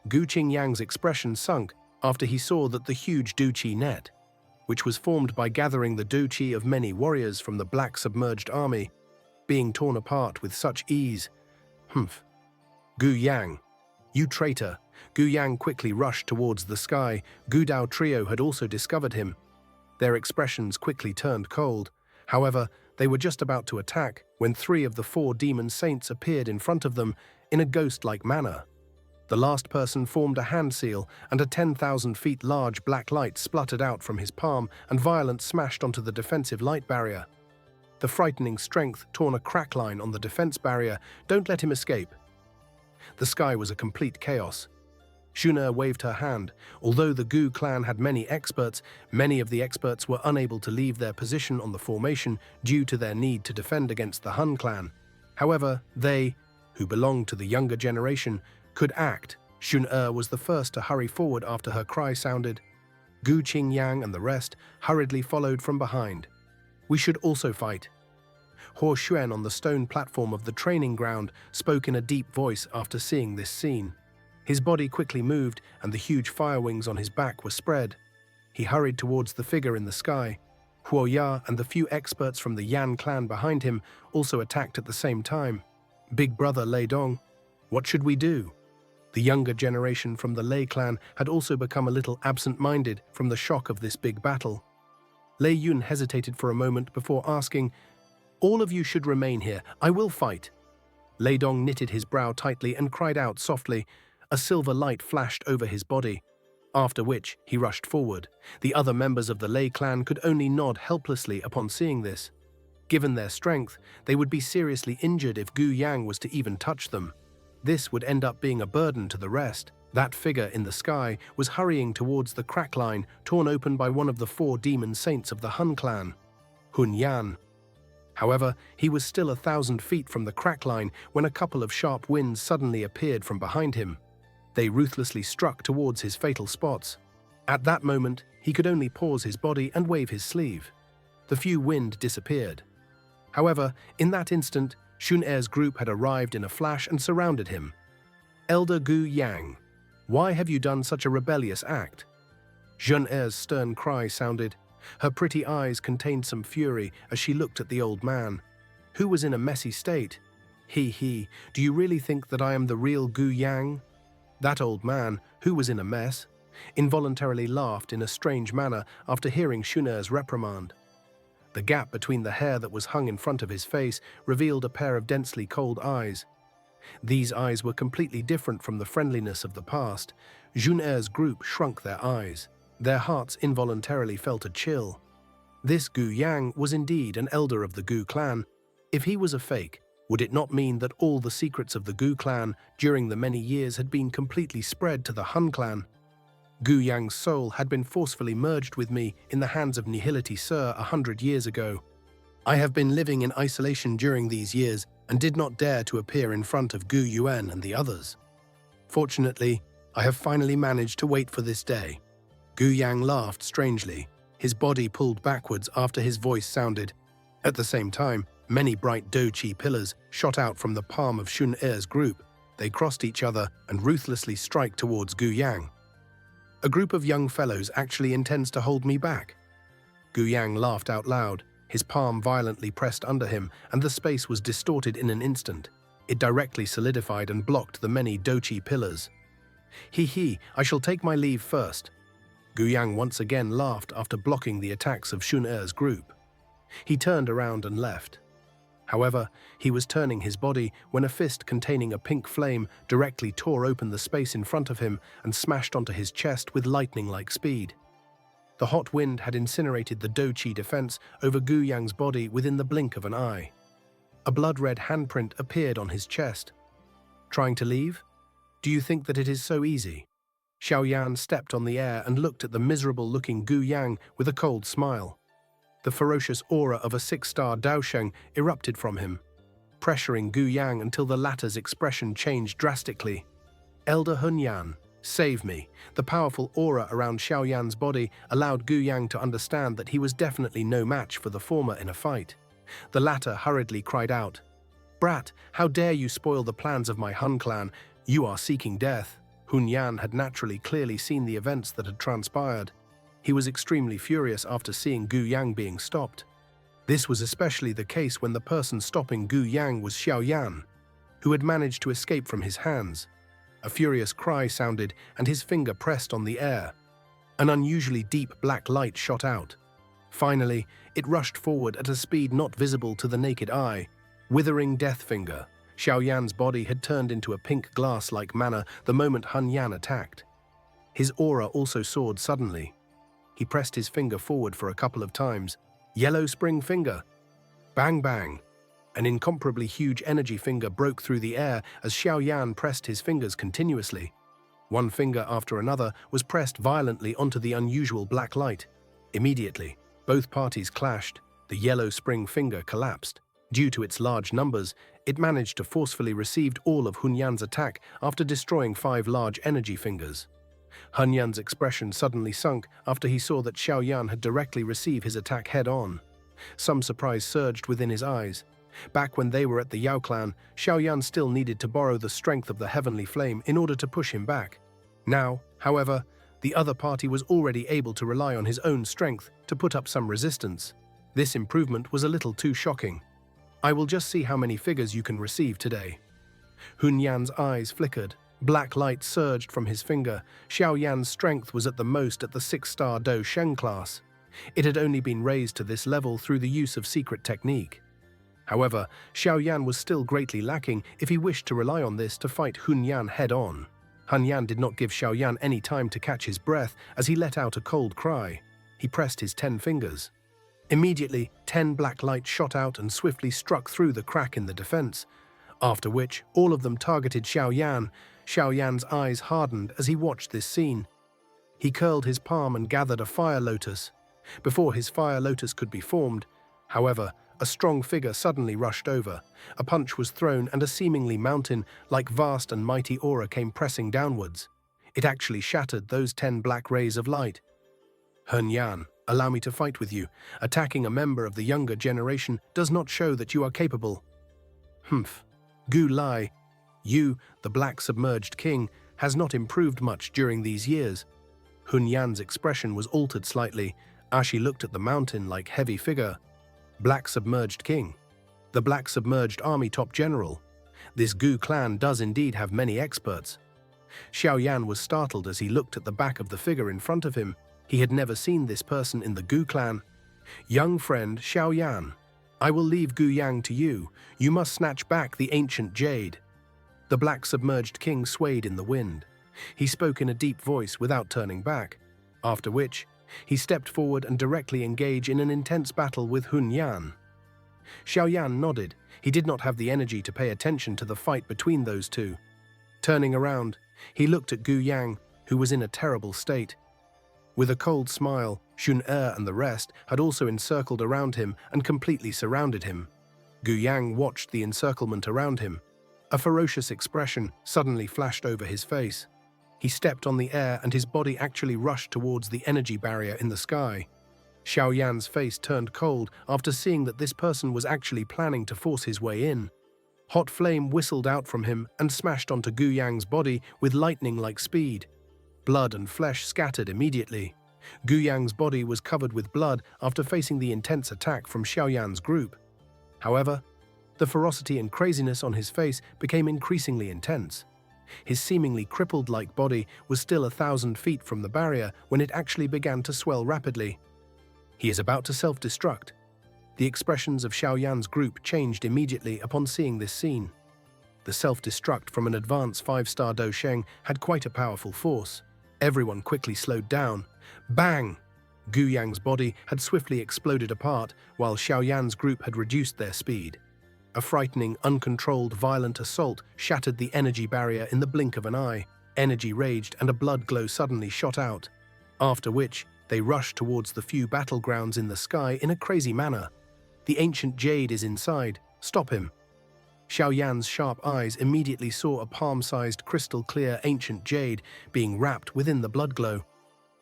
S1: Gu Qingyang's expression sunk after he saw that the huge Du Qi net, which was formed by gathering the Du Qi of many warriors from the black submerged army, being torn apart with such ease. Gu Yang. You traitor! Gu Yang quickly rushed towards the sky. Gu Dao trio had also discovered him. Their expressions quickly turned cold. However, they were just about to attack when 3 of the 4 demon saints appeared in front of them in a ghost-like manner. The last person formed a hand seal, and a 10,000 feet large black light spluttered out from his palm, and violence smashed onto the defensive light barrier. The frightening strength torn a crack line on the defense barrier. Don't let him escape. The sky was a complete chaos. Shun Er waved her hand. Although the Gu clan had many experts, many of the experts were unable to leave their position on the formation due to their need to defend against the Han clan. However, they, who belonged to the younger generation, could act. Shun Er was the first to hurry forward after her cry sounded. Gu Qingyang and the rest hurriedly followed from behind. We should also fight. Huo Xuan on the stone platform of the training ground spoke in a deep voice after seeing this scene. His body quickly moved and the huge fire wings on his back were spread. He hurried towards the figure in the sky. Huo Ya and the few experts from the Yan clan behind him also attacked at the same time. Big brother Lei Dong, what should we do? The younger generation from the Lei clan had also become a little absent-minded from the shock of this big battle. Lei Yun hesitated for a moment before asking, "All of you should remain here. I will fight." Lei Dong knitted his brow tightly and cried out softly. A silver light flashed over his body, after which he rushed forward. The other members of the Lei clan could only nod helplessly upon seeing this. Given their strength, they would be seriously injured if Gu Yang was to even touch them. This would end up being a burden to the rest. That figure in the sky was hurrying towards the crack line torn open by one of the 4 demon saints of the Han clan, Hun Yan. However, he was still 1,000 feet from the crack line when a couple of sharp winds suddenly appeared from behind him. They ruthlessly struck towards his fatal spots. At that moment, he could only pause his body and wave his sleeve. The few wind disappeared. However, in that instant, Shun Er's group had arrived in a flash and surrounded him. Elder Gu Yang, why have you done such a rebellious act? Shun Er's stern cry sounded. Her pretty eyes contained some fury as she looked at the old man, who was in a messy state. He, do you really think that I am the real Gu Yang? That old man, who was in a mess, involuntarily laughed in a strange manner after hearing Shun Er's reprimand. The gap between the hair that was hung in front of his face revealed a pair of densely cold eyes. These eyes were completely different from the friendliness of the past. Shun Er's group shrunk their eyes. Their hearts involuntarily felt a chill. This Gu Yang was indeed an elder of the Gu clan. If he was a fake, Would it not mean that all the secrets of the Gu clan during the many years had been completely spread to the Hun clan? Gu Yang's soul had been forcefully merged with me in the hands of Nihility Sir 100 years ago. I have been living in isolation during these years and did not dare to appear in front of Gu Yuan and the others. Fortunately, I have finally managed to wait for this day. Gu Yang laughed strangely, his body pulled backwards after his voice sounded. At the same time, many bright Do-Chi pillars shot out from the palm of Shun Er's group. They crossed each other and ruthlessly strike towards Gu Yang. A group of young fellows actually intends to hold me back. Gu Yang laughed out loud, his palm violently pressed under him, and the space was distorted in an instant. It directly solidified and blocked the many Do-Chi pillars. He, I shall take my leave first. Gu Yang once again laughed after blocking the attacks of Shun Er's group. He turned around and left. However, he was turning his body when a fist containing a pink flame directly tore open the space in front of him and smashed onto his chest with lightning-like speed. The hot wind had incinerated the Do-Chi defense over Gu Yang's body within the blink of an eye. A blood-red handprint appeared on his chest. Trying to leave? Do you think that it is so easy? Xiao Yan stepped on the air and looked at the miserable-looking Gu Yang with a cold smile. The ferocious aura of a 6-star Daosheng erupted from him, pressuring Gu Yang until the latter's expression changed drastically. Elder Hun Yan, save me. The powerful aura around Xiao Yan's body allowed Gu Yang to understand that he was definitely no match for the former in a fight. The latter hurriedly cried out, "Brat, how dare you spoil the plans of my Hun clan? You are seeking death." Hun Yan had naturally clearly seen the events that had transpired. He was extremely furious after seeing Gu Yang being stopped. This was especially the case when the person stopping Gu Yang was Xiao Yan, who had managed to escape from his hands. A furious cry sounded and his finger pressed on the air. An unusually deep black light shot out. Finally, it rushed forward at a speed not visible to the naked eye. Withering death finger. Xiao Yan's body had turned into a pink glass-like manner the moment Hun Yan attacked. His aura also soared suddenly. He pressed his finger forward for a couple of times. Yellow spring finger. Bang bang. An incomparably huge energy finger broke through the air as Xiao Yan pressed his fingers continuously. One finger after another was pressed violently onto the unusual black light. Immediately, both parties clashed. The yellow spring finger collapsed. Due to its large numbers, it managed to forcefully receive all of Hun Yan's attack after destroying 5 large energy fingers. Hun Yan's expression suddenly sunk after he saw that Xiao Yan had directly received his attack head-on. Some surprise surged within his eyes. Back when they were at the Yao clan, Xiao Yan still needed to borrow the strength of the heavenly flame in order to push him back. Now, however, the other party was already able to rely on his own strength to put up some resistance. This improvement was a little too shocking. I will just see how many figures you can receive today. Hun Yan's eyes flickered. Black light surged from his finger. Xiao Yan's strength was at the most at the 6-star Do Sheng class. It had only been raised to this level through the use of secret technique. However, Xiao Yan was still greatly lacking if he wished to rely on this to fight Hun Yan head-on. Hun Yan did not give Xiao Yan any time to catch his breath as he let out a cold cry. He pressed his 10 fingers. Immediately, 10 black lights shot out and swiftly struck through the crack in the defense, after which all of them targeted Xiao Yan. Xiao Yan's eyes hardened as he watched this scene. He curled his palm and gathered a fire lotus. Before his fire lotus could be formed, however, a strong figure suddenly rushed over. A punch was thrown and a seemingly mountain-like vast and mighty aura came pressing downwards. It actually shattered those 10 black rays of light. Hun Yan, allow me to fight with you. Attacking a member of the younger generation does not show that you are capable. Humph. Gu Lai, you, the Black Submerged King, has not improved much during these years. Hun Yan's expression was altered slightly as she looked at the mountain-like heavy figure. Black Submerged King. The Black Submerged Army Top General. This Gu clan does indeed have many experts. Xiao Yan was startled as he looked at the back of the figure in front of him. He had never seen this person in the Gu clan. Young friend Xiao Yan, I will leave Gu Yang to you. You must snatch back the ancient jade. The Black Submerged King swayed in the wind. He spoke in a deep voice without turning back, after which he stepped forward and directly engaged in an intense battle with Hun Yan. Xiaoyan nodded. He did not have the energy to pay attention to the fight between those two. Turning around, he looked at Gu Yang, who was in a terrible state. With a cold smile, Shun and the rest had also encircled around him and completely surrounded him. Gu Yang watched the encirclement around him. A ferocious expression suddenly flashed over his face. He stepped on the air and his body actually rushed towards the energy barrier in the sky. Xiaoyan's face turned cold after seeing that this person was actually planning to force his way in. Hot flame whistled out from him and smashed onto Gu Yang's body with lightning-like speed. Blood and flesh scattered immediately. Gu Yang's body was covered with blood after facing the intense attack from Xiaoyan's group. However, the ferocity and craziness on his face became increasingly intense. His seemingly crippled-like body was still 1,000 feet from the barrier when it actually began to swell rapidly. He is about to self-destruct. The expressions of Xiaoyan's group changed immediately upon seeing this scene. The self-destruct from an advanced 5-star Dosheng had quite a powerful force. Everyone quickly slowed down. Bang! Gu Yang's body had swiftly exploded apart, while Xiaoyan's group had reduced their speed. A frightening, uncontrolled, violent assault shattered the energy barrier in the blink of an eye. Energy raged and a blood glow suddenly shot out. After which, they rushed towards the few battlegrounds in the sky in a crazy manner. The ancient jade is inside. Stop him. Xiaoyan's sharp eyes immediately saw a palm-sized crystal-clear ancient jade being wrapped within the blood glow.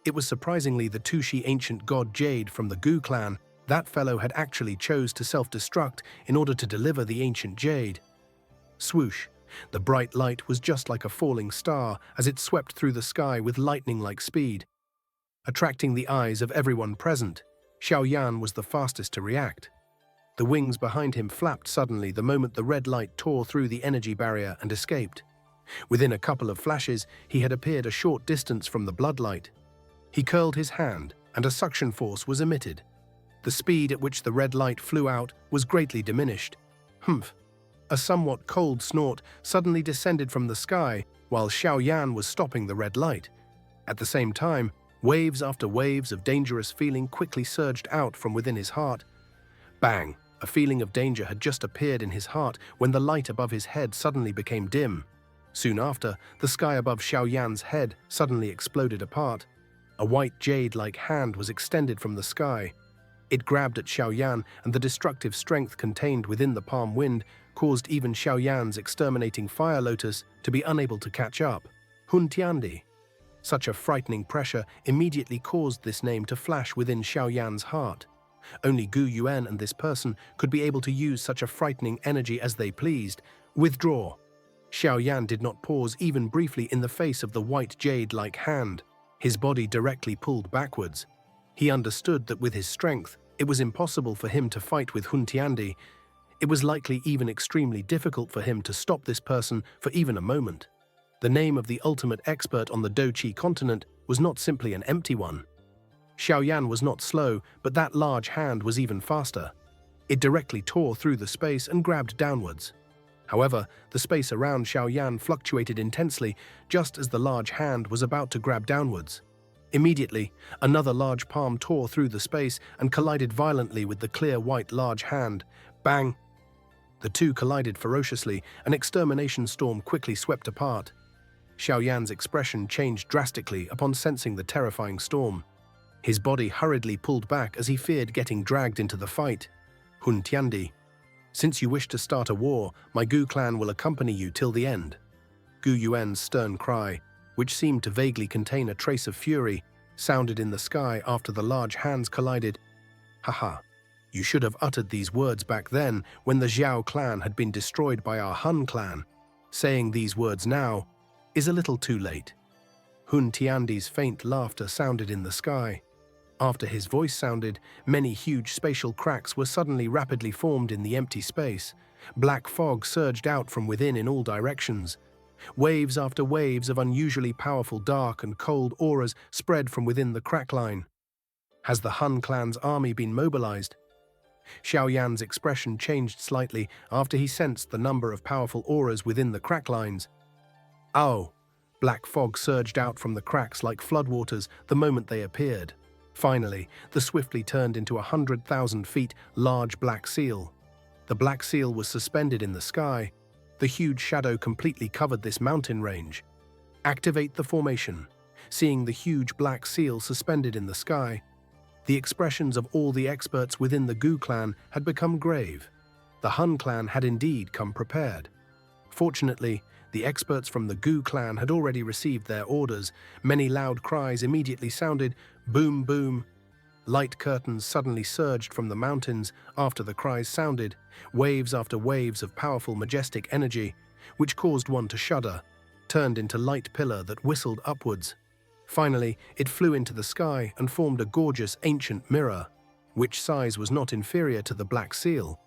S1: It was surprisingly the Tushi ancient god Jade from the Gu clan. That fellow had actually chose to self-destruct in order to deliver the ancient jade. Swoosh! The bright light was just like a falling star as it swept through the sky with lightning-like speed. Attracting the eyes of everyone present, Xiaoyan was the fastest to react. The wings behind him flapped suddenly the moment the red light tore through the energy barrier and escaped. Within a couple of flashes, he had appeared a short distance from the bloodlight. He curled his hand, and a suction force was emitted. The speed at which the red light flew out was greatly diminished. Humph! A somewhat cold snort suddenly descended from the sky while Xiaoyan was stopping the red light. At the same time, waves after waves of dangerous feeling quickly surged out from within his heart. Bang! A feeling of danger had just appeared in his heart when the light above his head suddenly became dim. Soon after, the sky above Xiaoyan's head suddenly exploded apart. A white jade-like hand was extended from the sky. It grabbed at Xiaoyan, and the destructive strength contained within the palm wind caused even Xiaoyan's exterminating fire lotus to be unable to catch up. Hun Tiandi. Such a frightening pressure immediately caused this name to flash within Xiaoyan's heart. Only Gu Yuan and this person could be able to use such a frightening energy as they pleased. Withdraw. Xiaoyan did not pause even briefly in the face of the white jade-like hand. His body directly pulled backwards. He understood that with his strength, it was impossible for him to fight with Hun Tiandi. It was likely even extremely difficult for him to stop this person for even a moment. The name of the ultimate expert on the Doqi continent was not simply an empty one. Xiaoyan was not slow, but that large hand was even faster. It directly tore through the space and grabbed downwards. However, the space around Xiaoyan fluctuated intensely just as the large hand was about to grab downwards. Immediately, another large palm tore through the space and collided violently with the clear white large hand. Bang! The two collided ferociously. An extermination storm quickly swept apart. Xiaoyan's expression changed drastically upon sensing the terrifying storm. His body hurriedly pulled back as he feared getting dragged into the fight. Hun Tiandi. Since you wish to start a war, my Gu clan will accompany you till the end. Gu Yuan's stern cry, which seemed to vaguely contain a trace of fury, sounded in the sky after the large hands collided. Haha, you should have uttered these words back then when the Zhao clan had been destroyed by our Han clan. Saying these words now is a little too late. Hun Tiandi's faint laughter sounded in the sky. After his voice sounded, many huge spatial cracks were suddenly rapidly formed in the empty space. Black fog surged out from within in all directions. Waves after waves of unusually powerful dark and cold auras spread from within the crack line. Has the Han clan's army been mobilized? Xiaoyan's expression changed slightly after he sensed the number of powerful auras within the crack lines. Ow! Black fog surged out from the cracks like floodwaters the moment they appeared. Finally, the swiftly turned into 100,000 feet large black seal. The black seal was suspended in the sky. The huge shadow completely covered this mountain range. Activate the formation. Seeing the huge black seal suspended in the sky, the expressions of all the experts within the Gu clan had become grave. The Hun clan had indeed come prepared. Fortunately, the experts from the Gu clan had already received their orders. Many loud cries immediately sounded, boom, boom. Light curtains suddenly surged from the mountains after the cries sounded, waves after waves of powerful, majestic energy, which caused one to shudder, turned into light pillar that whistled upwards. Finally, it flew into the sky and formed a gorgeous ancient mirror, which size was not inferior to the black seal.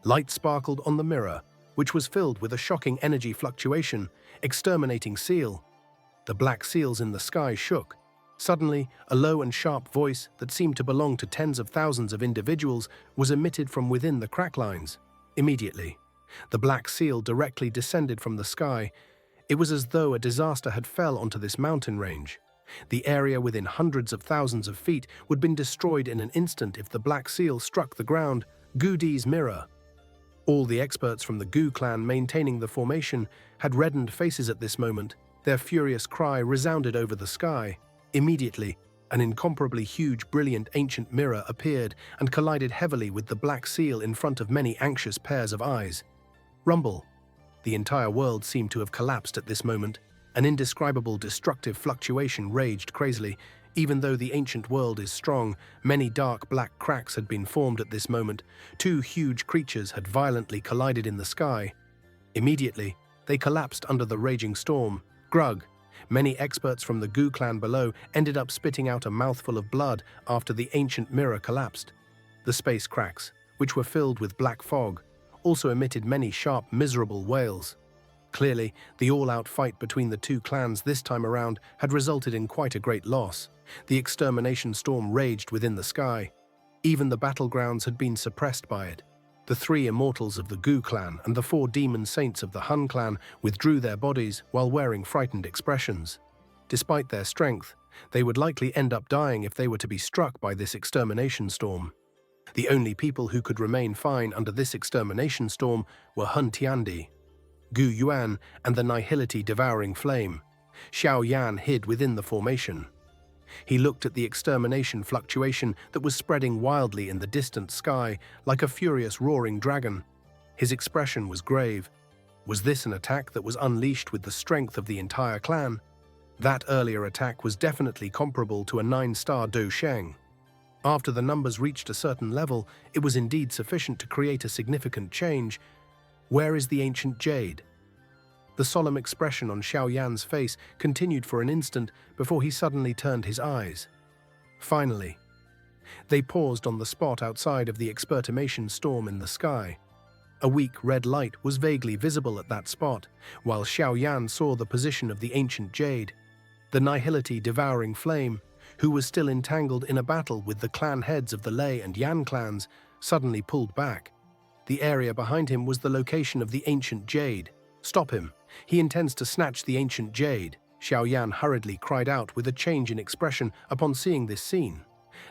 S1: Light sparkled on the mirror, which was filled with a shocking energy fluctuation, exterminating seal. The black seals in the sky shook. Suddenly, a low and sharp voice that seemed to belong to tens of thousands of individuals was emitted from within the crack lines. Immediately, the black seal directly descended from the sky. It was as though a disaster had fell onto this mountain range. The area within hundreds of thousands of feet would have been destroyed in an instant if the black seal struck the ground. Gu Di's mirror. All the experts from the Gu clan maintaining the formation had reddened faces at this moment. Their furious cry resounded over the sky. Immediately, an incomparably huge, brilliant ancient mirror appeared and collided heavily with the black seal in front of many anxious pairs of eyes. Rumble. The entire world seemed to have collapsed at this moment. An indescribable destructive fluctuation raged crazily. Even though the ancient world is strong, many dark black cracks had been formed at this moment. Two huge creatures had violently collided in the sky. Immediately, they collapsed under the raging storm. Grug. Many experts from the Gu clan below ended up spitting out a mouthful of blood after the ancient mirror collapsed. The space cracks, which were filled with black fog, also emitted many sharp, miserable wails. Clearly, the all-out fight between the two clans this time around had resulted in quite a great loss. The extermination storm raged within the sky. Even the battlegrounds had been suppressed by it. The three immortals of the Gu clan and the four demon saints of the Hun clan withdrew their bodies while wearing frightened expressions. Despite their strength, they would likely end up dying if they were to be struck by this extermination storm. The only people who could remain fine under this extermination storm were Hun Tiandi, Gu Yuan, and the Nihility devouring flame. Xiao Yan hid within the formation. He looked at the extermination fluctuation that was spreading wildly in the distant sky like a furious roaring dragon. His expression was grave. Was this an attack that was unleashed with the strength of the entire clan? That earlier attack was definitely comparable to a 9-star Do Sheng. After the numbers reached a certain level, it was indeed sufficient to create a significant change. Where is the ancient jade? The solemn expression on Xiao Yan's face continued for an instant before he suddenly turned his eyes. Finally, they paused on the spot outside of the extermination storm in the sky. A weak red light was vaguely visible at that spot, while Xiao Yan saw the position of the ancient jade. The Nihility devouring flame, who was still entangled in a battle with the clan heads of the Lei and Yan clans, suddenly pulled back. The area behind him was the location of the ancient jade. Stop him. He intends to snatch the ancient jade, Xiao Yan hurriedly cried out with a change in expression upon seeing this scene.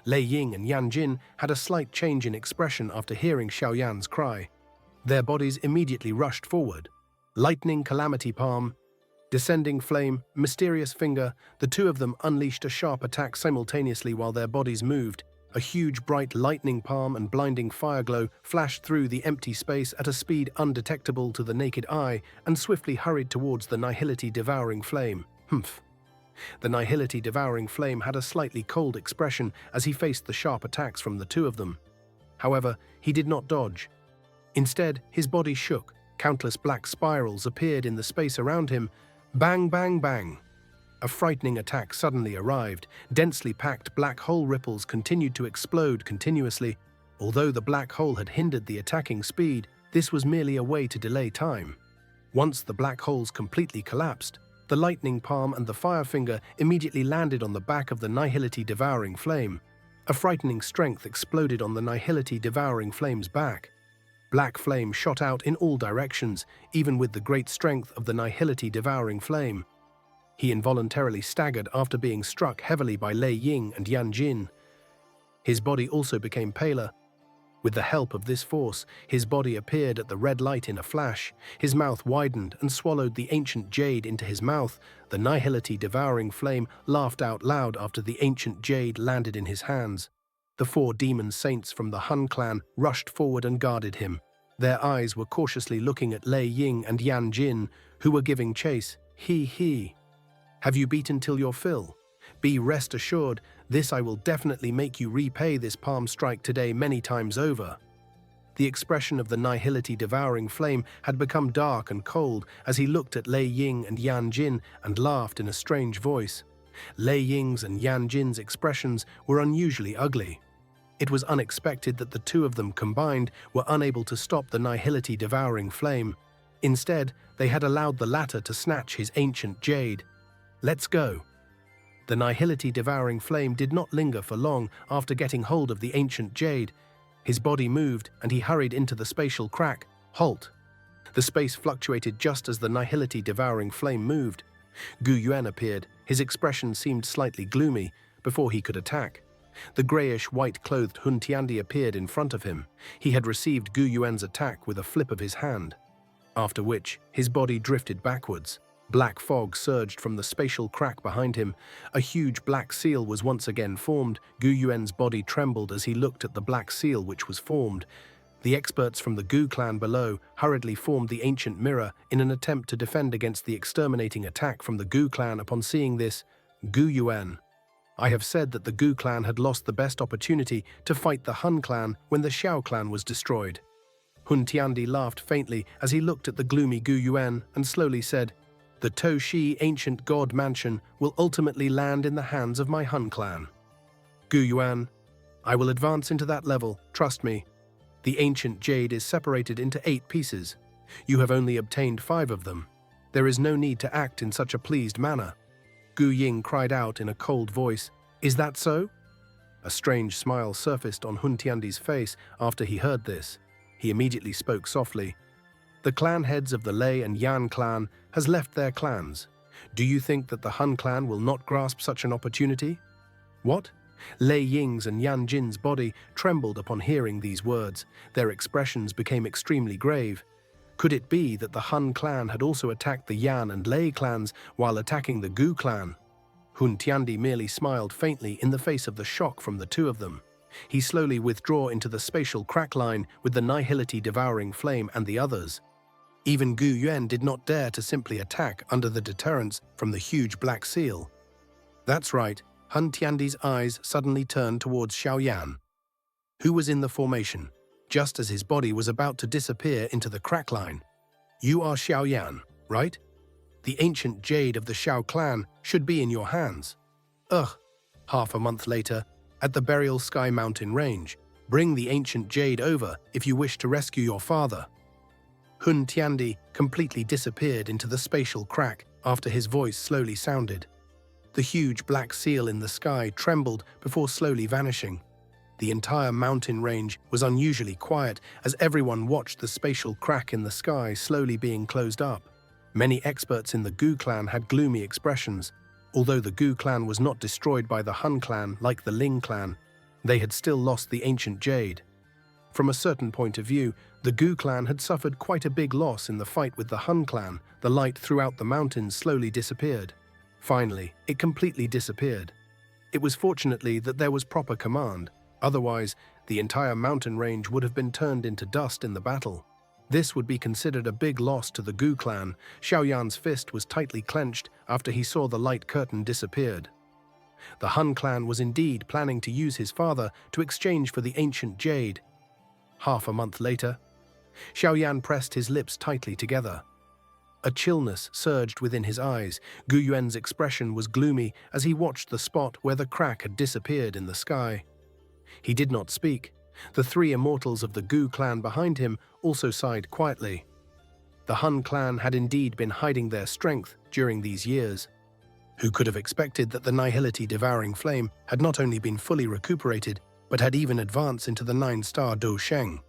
S1: Lei Ying and Yan Jin had a slight change in expression after hearing Xiao Yan's cry. Their bodies immediately rushed forward. Lightning calamity palm, descending flame, mysterious finger, the two of them unleashed a sharp attack simultaneously while their bodies moved. A huge bright lightning palm and blinding fire glow flashed through the empty space at a speed undetectable to the naked eye and swiftly hurried towards the Nihility devouring flame. Humph. The Nihility devouring flame had a slightly cold expression as he faced the sharp attacks from the two of them. However, he did not dodge. Instead, his body shook. Countless black spirals appeared in the space around him. Bang, bang, bang. A frightening attack suddenly arrived. Densely packed black hole ripples continued to explode continuously. Although the black hole had hindered the attacking speed, this was merely a way to delay time. Once the black holes completely collapsed, the lightning palm and the fire finger immediately landed on the back of the Nihility devouring flame. A frightening strength exploded on the Nihility devouring flame's back. Black flame shot out in all directions, even with the great strength of the Nihility devouring flame. He involuntarily staggered after being struck heavily by Lei Ying and Yan Jin. His body also became paler. With the help of this force, his body appeared at the red light in a flash. His mouth widened and swallowed the ancient jade into his mouth. The nihility devouring flame laughed out loud after the ancient jade landed in his hands. The 4 demon saints from the Hun clan rushed forward and guarded him. Their eyes were cautiously looking at Lei Ying and Yan Jin, who were giving chase. He. Have you beaten till your fill? Be rest assured, this I will definitely make you repay this palm strike today many times over. The expression of the nihility devouring flame had become dark and cold as he looked at Lei Ying and Yan Jin and laughed in a strange voice. Lei Ying's and Yan Jin's expressions were unusually ugly. It was unexpected that the 2 of them combined were unable to stop the nihility devouring flame. Instead, they had allowed the latter to snatch his ancient jade. Let's go. The nihility devouring flame did not linger for long after getting hold of the ancient jade. His body moved and he hurried into the spatial crack. Halt! The space fluctuated just as the nihility devouring flame moved. Gu Yuan appeared. His expression seemed slightly gloomy before he could attack. The greyish white-clothed Hun Tiandi appeared in front of him. He had received Gu Yuan's attack with a flip of his hand, after which his body drifted backwards. Black fog surged from the spatial crack behind him. A huge black seal was once again formed. Gu Yuan's body trembled as he looked at the black seal which was formed. The experts from the Gu clan below hurriedly formed the ancient mirror in an attempt to defend against the exterminating attack from the Gu clan. Upon seeing this, Gu Yuan, I have said that the Gu clan had lost the best opportunity to fight the Hun clan when the Xiao clan was destroyed. Hun Tiandi laughed faintly as he looked at the gloomy Gu Yuan and slowly said, the To Shi ancient god mansion will ultimately land in the hands of my Hun clan. Gu Yuan, I will advance into that level, trust me. The ancient jade is separated into 8 pieces. You have only obtained 5 of them. There is no need to act in such a pleased manner. Gu Ying cried out in a cold voice, is that so? A strange smile surfaced on Hun Tiandi's face after he heard this. He immediately spoke softly. The clan heads of the Lei and Yan clan has left their clans. Do you think that the Hun clan will not grasp such an opportunity? What? Lei Ying's and Yan Jin's body trembled upon hearing these words. Their expressions became extremely grave. Could it be that the Hun clan had also attacked the Yan and Lei clans while attacking the Gu clan? Hun Tiandi merely smiled faintly in the face of the shock from the 2 of them. He slowly withdrew into the spatial crack line with the nihility devouring flame and the others. Even Gu Yuan did not dare to simply attack under the deterrence from the huge black seal. That's right, Hun Tiandi's eyes suddenly turned towards Xiaoyan, who was in the formation, just as his body was about to disappear into the crack line. You are Xiaoyan, right? The ancient jade of the Xiao clan should be in your hands. Ugh. Half a month later, at the Burial Sky Mountain Range, bring the ancient jade over if you wish to rescue your father. Hun Tiandi completely disappeared into the spatial crack after his voice slowly sounded. The huge black seal in the sky trembled before slowly vanishing. The entire mountain range was unusually quiet as everyone watched the spatial crack in the sky slowly being closed up. Many experts in the Gu clan had gloomy expressions. Although the Gu clan was not destroyed by the Hun clan like the Ling clan, they had still lost the ancient jade. From a certain point of view, the Gu clan had suffered quite a big loss in the fight with the Hun clan. The light throughout the mountains slowly disappeared. Finally, it completely disappeared. It was fortunately that there was proper command. Otherwise, the entire mountain range would have been turned into dust in the battle. This would be considered a big loss to the Gu clan. Xiaoyan's fist was tightly clenched after he saw the light curtain disappeared. The Hun clan was indeed planning to use his father to exchange for the ancient jade. Half a month later, Xiaoyan pressed his lips tightly together. A chillness surged within his eyes. Gu Yuan's expression was gloomy as he watched the spot where the crack had disappeared in the sky. He did not speak. The 3 immortals of the Gu clan behind him also sighed quietly. The Hun clan had indeed been hiding their strength during these years. Who could have expected that the nihility devouring flame had not only been fully recuperated, but had even advanced into the 9-star Do Sheng?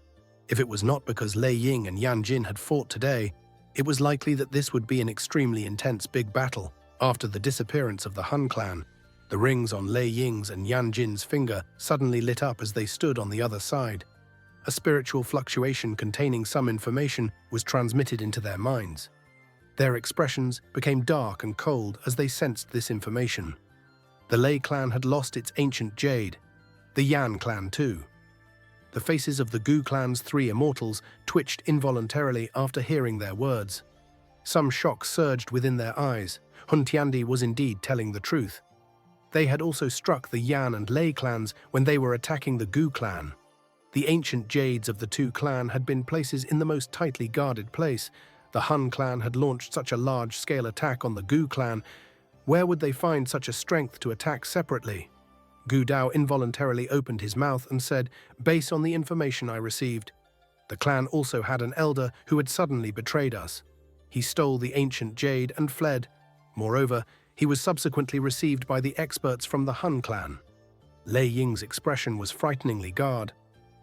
S1: If it was not because Lei Ying and Yan Jin had fought today, it was likely that this would be an extremely intense big battle. After the disappearance of the Hun clan, the rings on Lei Ying's and Yan Jin's finger suddenly lit up as they stood on the other side. a spiritual fluctuation containing some information was transmitted into their minds. Their expressions became dark and cold as they sensed this information. The Lei clan had lost its ancient jade, the Yan clan too. The faces of the Gu clan's 3 immortals twitched involuntarily after hearing their words. Some shock surged within their eyes. Hun Tiandi was indeed telling the truth. They had also struck the Yan and Lei clans when they were attacking the Gu clan. The ancient jades of the 2 clans had been places in the most tightly guarded place. The Hun clan had launched such a large-scale attack on the Gu clan. Where would they find such a strength to attack separately? Gu Dao involuntarily opened his mouth and said, "Based on the information I received, the clan also had an elder who had suddenly betrayed us. He stole the ancient jade and fled. Moreover, he was subsequently received by the experts from the Hun clan." Lei Ying's expression was frighteningly guarded.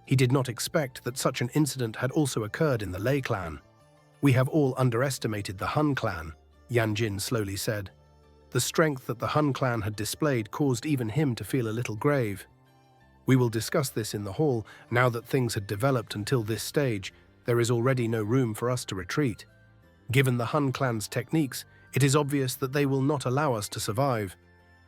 S1: He did not expect that such an incident had also occurred in the Lei clan. "We have all underestimated the Hun clan," Yan Jin slowly said. The strength that the Hun clan had displayed caused even him to feel a little grave. "We will discuss this in the hall. Now that things had developed until this stage, there is already no room for us to retreat. Given the Hun clan's techniques, it is obvious that they will not allow us to survive."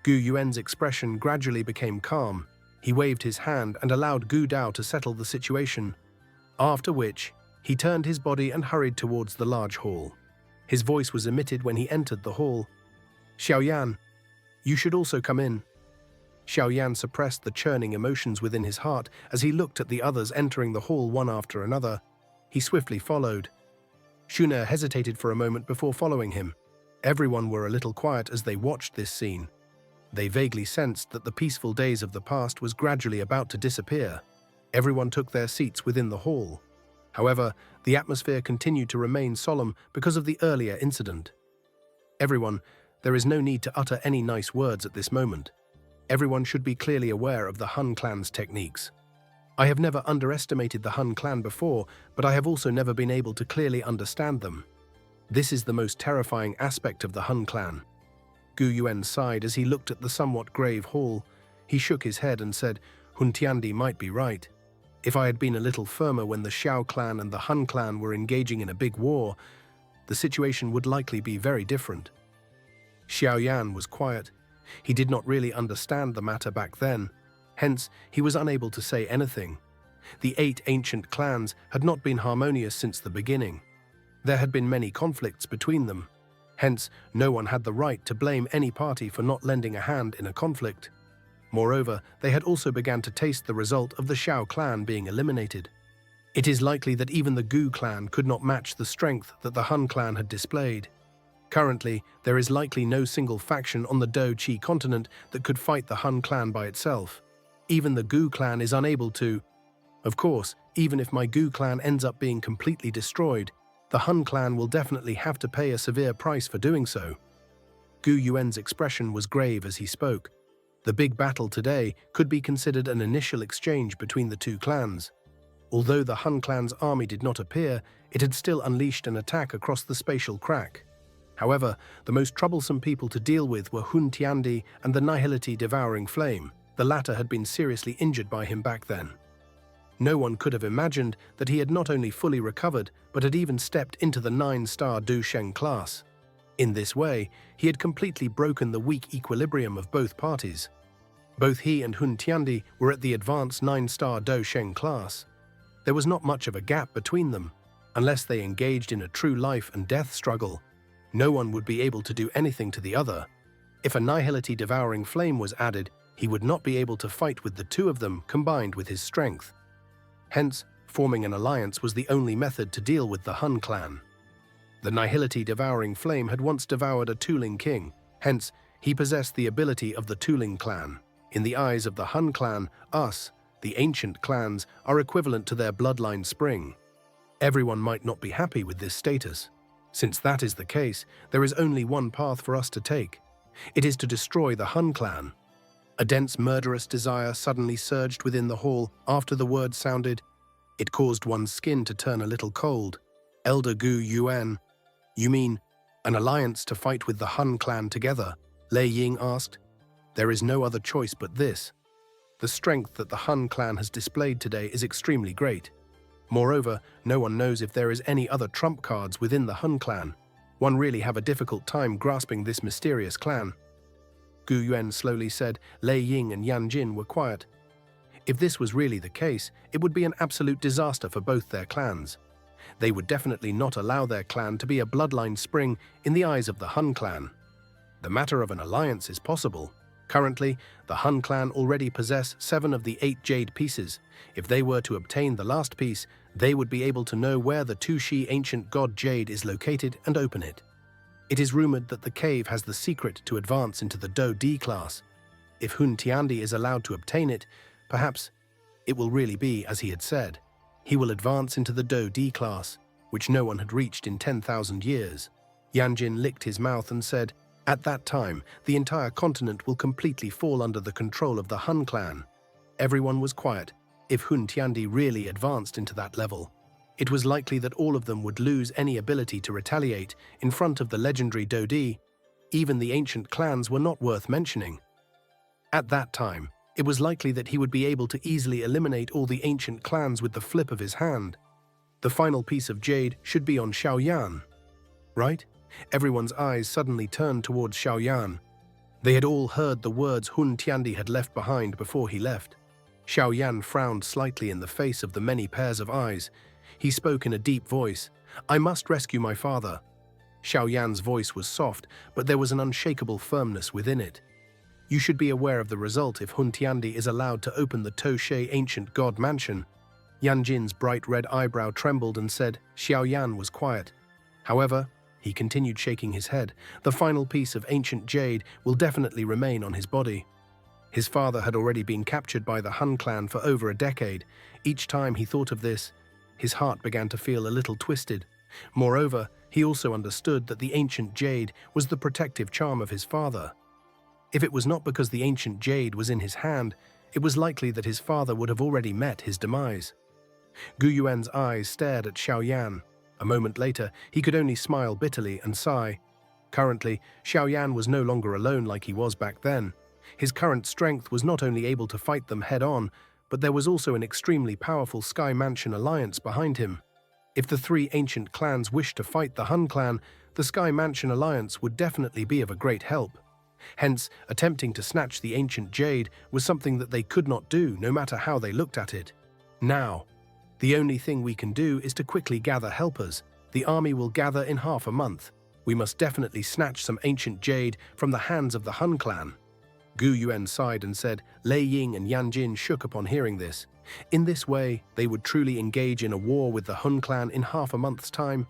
S1: Gu Yuan's expression gradually became calm. He waved his hand and allowed Gu Dao to settle the situation, after which he turned his body and hurried towards the large hall. His voice was emitted when he entered the hall. "Xiaoyan, you should also come in." Xiaoyan suppressed the churning emotions within his heart as he looked at the others entering the hall one after another. He swiftly followed. Shun'er hesitated for a moment before following him. Everyone were a little quiet as they watched this scene. They vaguely sensed that the peaceful days of the past was gradually about to disappear. Everyone took their seats within the hall. However, the atmosphere continued to remain solemn because of the earlier incident. "Everyone, there is no need to utter any nice words at this moment. Everyone should be clearly aware of the Hun clan's techniques. I have never underestimated the Hun clan before, but I have also never been able to clearly understand them. This is the most terrifying aspect of the Hun clan." Gu Yuan sighed as he looked at the somewhat grave hall. He shook his head and said, "Hun Tiandi might be right. If I had been a little firmer when the Xiao clan and the Hun clan were engaging in a big war, the situation would likely be very different." Xiaoyan was quiet. He did not really understand the matter back then. Hence, he was unable to say anything. The 8 ancient clans had not been harmonious since the beginning. There had been many conflicts between them. Hence, no one had the right to blame any party for not lending a hand in a conflict. Moreover, they had also begun to taste the result of the Xiao clan being eliminated. It is likely that even the Gu clan could not match the strength that the Hun clan had displayed. Currently, there is likely no single faction on the Do Chi continent that could fight the Hun clan by itself. Even the Gu clan is unable to. Of course, even if my Gu clan ends up being completely destroyed, the Hun clan will definitely have to pay a severe price for doing so. Gu Yuan's expression was grave as he spoke. The big battle today could be considered an initial exchange between the 2 clans. Although the Hun clan's army did not appear, it had still unleashed an attack across the spatial crack. However, the most troublesome people to deal with were Hun Tiandi and the Nihility Devouring Flame. The latter had been seriously injured by him back then. No one could have imagined that he had not only fully recovered, but had even stepped into the 9-star Du Sheng class. In this way, he had completely broken the weak equilibrium of both parties. Both he and Hun Tiandi were at the advanced 9-star Du Sheng class. There was not much of a gap between them. Unless they engaged in a true life and death struggle, no one would be able to do anything to the other. If a Nihility Devouring Flame was added, he would not be able to fight with the 2 of them combined with his strength. Hence, forming an alliance was the only method to deal with the Hun clan. The Nihility Devouring Flame had once devoured a Tuling king, hence, he possessed the ability of the Tuling clan. In the eyes of the Hun clan, us, the ancient clans, are equivalent to their bloodline spring. Everyone might not be happy with this status. Since that is the case, there is only one path for us to take. It is to destroy the Hun clan. A dense murderous desire suddenly surged within the hall after the word sounded. It caused one's skin to turn a little cold. Elder Gu Yuan, "You mean an alliance to fight with the Hun clan together?" Lei Ying asked. "There is no other choice but this. The strength that the Hun clan has displayed today is extremely great. Moreover, no one knows if there is any other trump cards within the Hun clan. One really have a difficult time grasping this mysterious clan. Gu Yuan slowly said. Lei Ying and Yan Jin were quiet. If this was really the case, it would be an absolute disaster for both their clans. They would definitely not allow their clan to be a bloodline spring in the eyes of the Hun clan. The matter of an alliance is possible. Currently, the Hun clan already possess 7 of the 8 jade pieces. If they were to obtain the last piece, they would be able to know where the Tushi ancient god jade is located and open it. It is rumored that the cave has the secret to advance into the Do D class. If Hun Tiandi is allowed to obtain it, perhaps it will really be as he had said. He will advance into the Do D class, which no one had reached in 10,000 years. Yanjin licked his mouth and said, at that time, the entire continent will completely fall under the control of the Hun clan. Everyone was quiet. If Hun Tiandi really advanced into that level, it was likely that all of them would lose any ability to retaliate in front of the legendary Dodi. Even the ancient clans were not worth mentioning. At that time, it was likely that he would be able to easily eliminate all the ancient clans with the flip of his hand. The final piece of jade should be on Xiaoyan, right? Everyone's eyes suddenly turned towards Xiaoyan. They had all heard the words Hun Tiandi had left behind before he left. Xiaoyan frowned slightly in the face of the many pairs of eyes. He spoke in a deep voice. I must rescue my father. Xiaoyan's voice was soft, but there was an unshakable firmness within it. You should be aware of the result if Hun Tiandi is allowed to open the Toshe ancient god mansion. Yanjin's bright red eyebrow trembled and said. Xiaoyan was quiet. However, he continued shaking his head. The final piece of ancient jade will definitely remain on his body. His father had already been captured by the Hun clan for over a decade. Each time he thought of this, his heart began to feel a little twisted. Moreover, he also understood that the ancient jade was the protective charm of his father. If it was not because the ancient jade was in his hand, it was likely that his father would have already met his demise. Gu Yuan's eyes stared at Xiaoyan. A moment later, he could only smile bitterly and sigh. Currently, Xiaoyan was no longer alone like he was back then. His current strength was not only able to fight them head-on, but there was also an extremely powerful Sky Mansion alliance behind him. If the 3 ancient clans wished to fight the Hun clan, the Sky Mansion alliance would definitely be of a great help. Hence, attempting to snatch the ancient jade was something that they could not do, no matter how they looked at it. Now, the only thing we can do is to quickly gather helpers. The army will gather in half a month. We must definitely snatch some ancient jade from the hands of the Hun clan. Gu Yuan sighed and said. Lei Ying and Yan Jin shook upon hearing this. In this way, they would truly engage in a war with the Hun clan in half a month's time.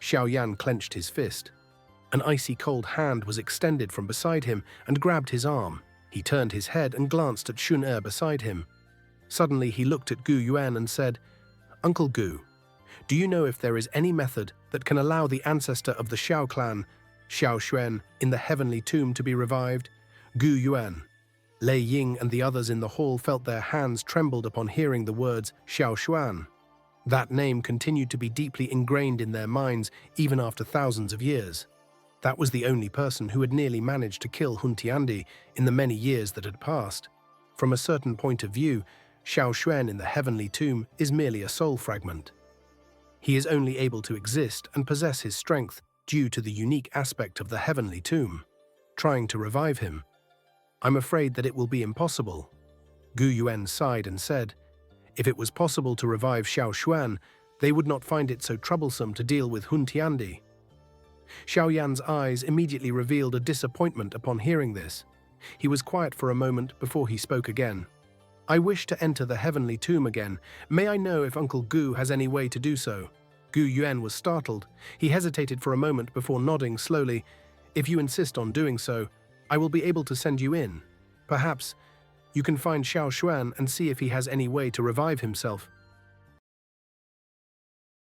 S1: Xiaoyan clenched his fist. An icy cold hand was extended from beside him and grabbed his arm. He turned his head and glanced at Shun beside him. Suddenly he looked at Gu Yuan and said, Uncle Gu, do you know if there is any method that can allow the ancestor of the Xiao clan, Xiao Xuan, in the heavenly tomb to be revived? Gu Yuan, Lei Ying and the others in the hall felt their hands trembled upon hearing the words Xiao Xuan. That name continued to be deeply ingrained in their minds even after thousands of years. That was the only person who had nearly managed to kill Hun Tiandi in the many years that had passed. From a certain point of view, Xiao Xuan in the heavenly tomb is merely a soul fragment. He is only able to exist and possess his strength due to the unique aspect of the heavenly tomb. Trying to revive him, I'm afraid that it will be impossible. Gu Yuan sighed and said, if it was possible to revive Xiao Xuan, they would not find it so troublesome to deal with Hun Tiandi. Xiaoyan's eyes immediately revealed a disappointment upon hearing this. He was quiet for a moment before he spoke again. I wish to enter the heavenly tomb again. May I know if Uncle Gu has any way to do so? Gu Yuan was startled. He hesitated for a moment before nodding slowly. If you insist on doing so, I will be able to send you in. Perhaps you can find Xiao Xuan and see if he has any way to revive himself.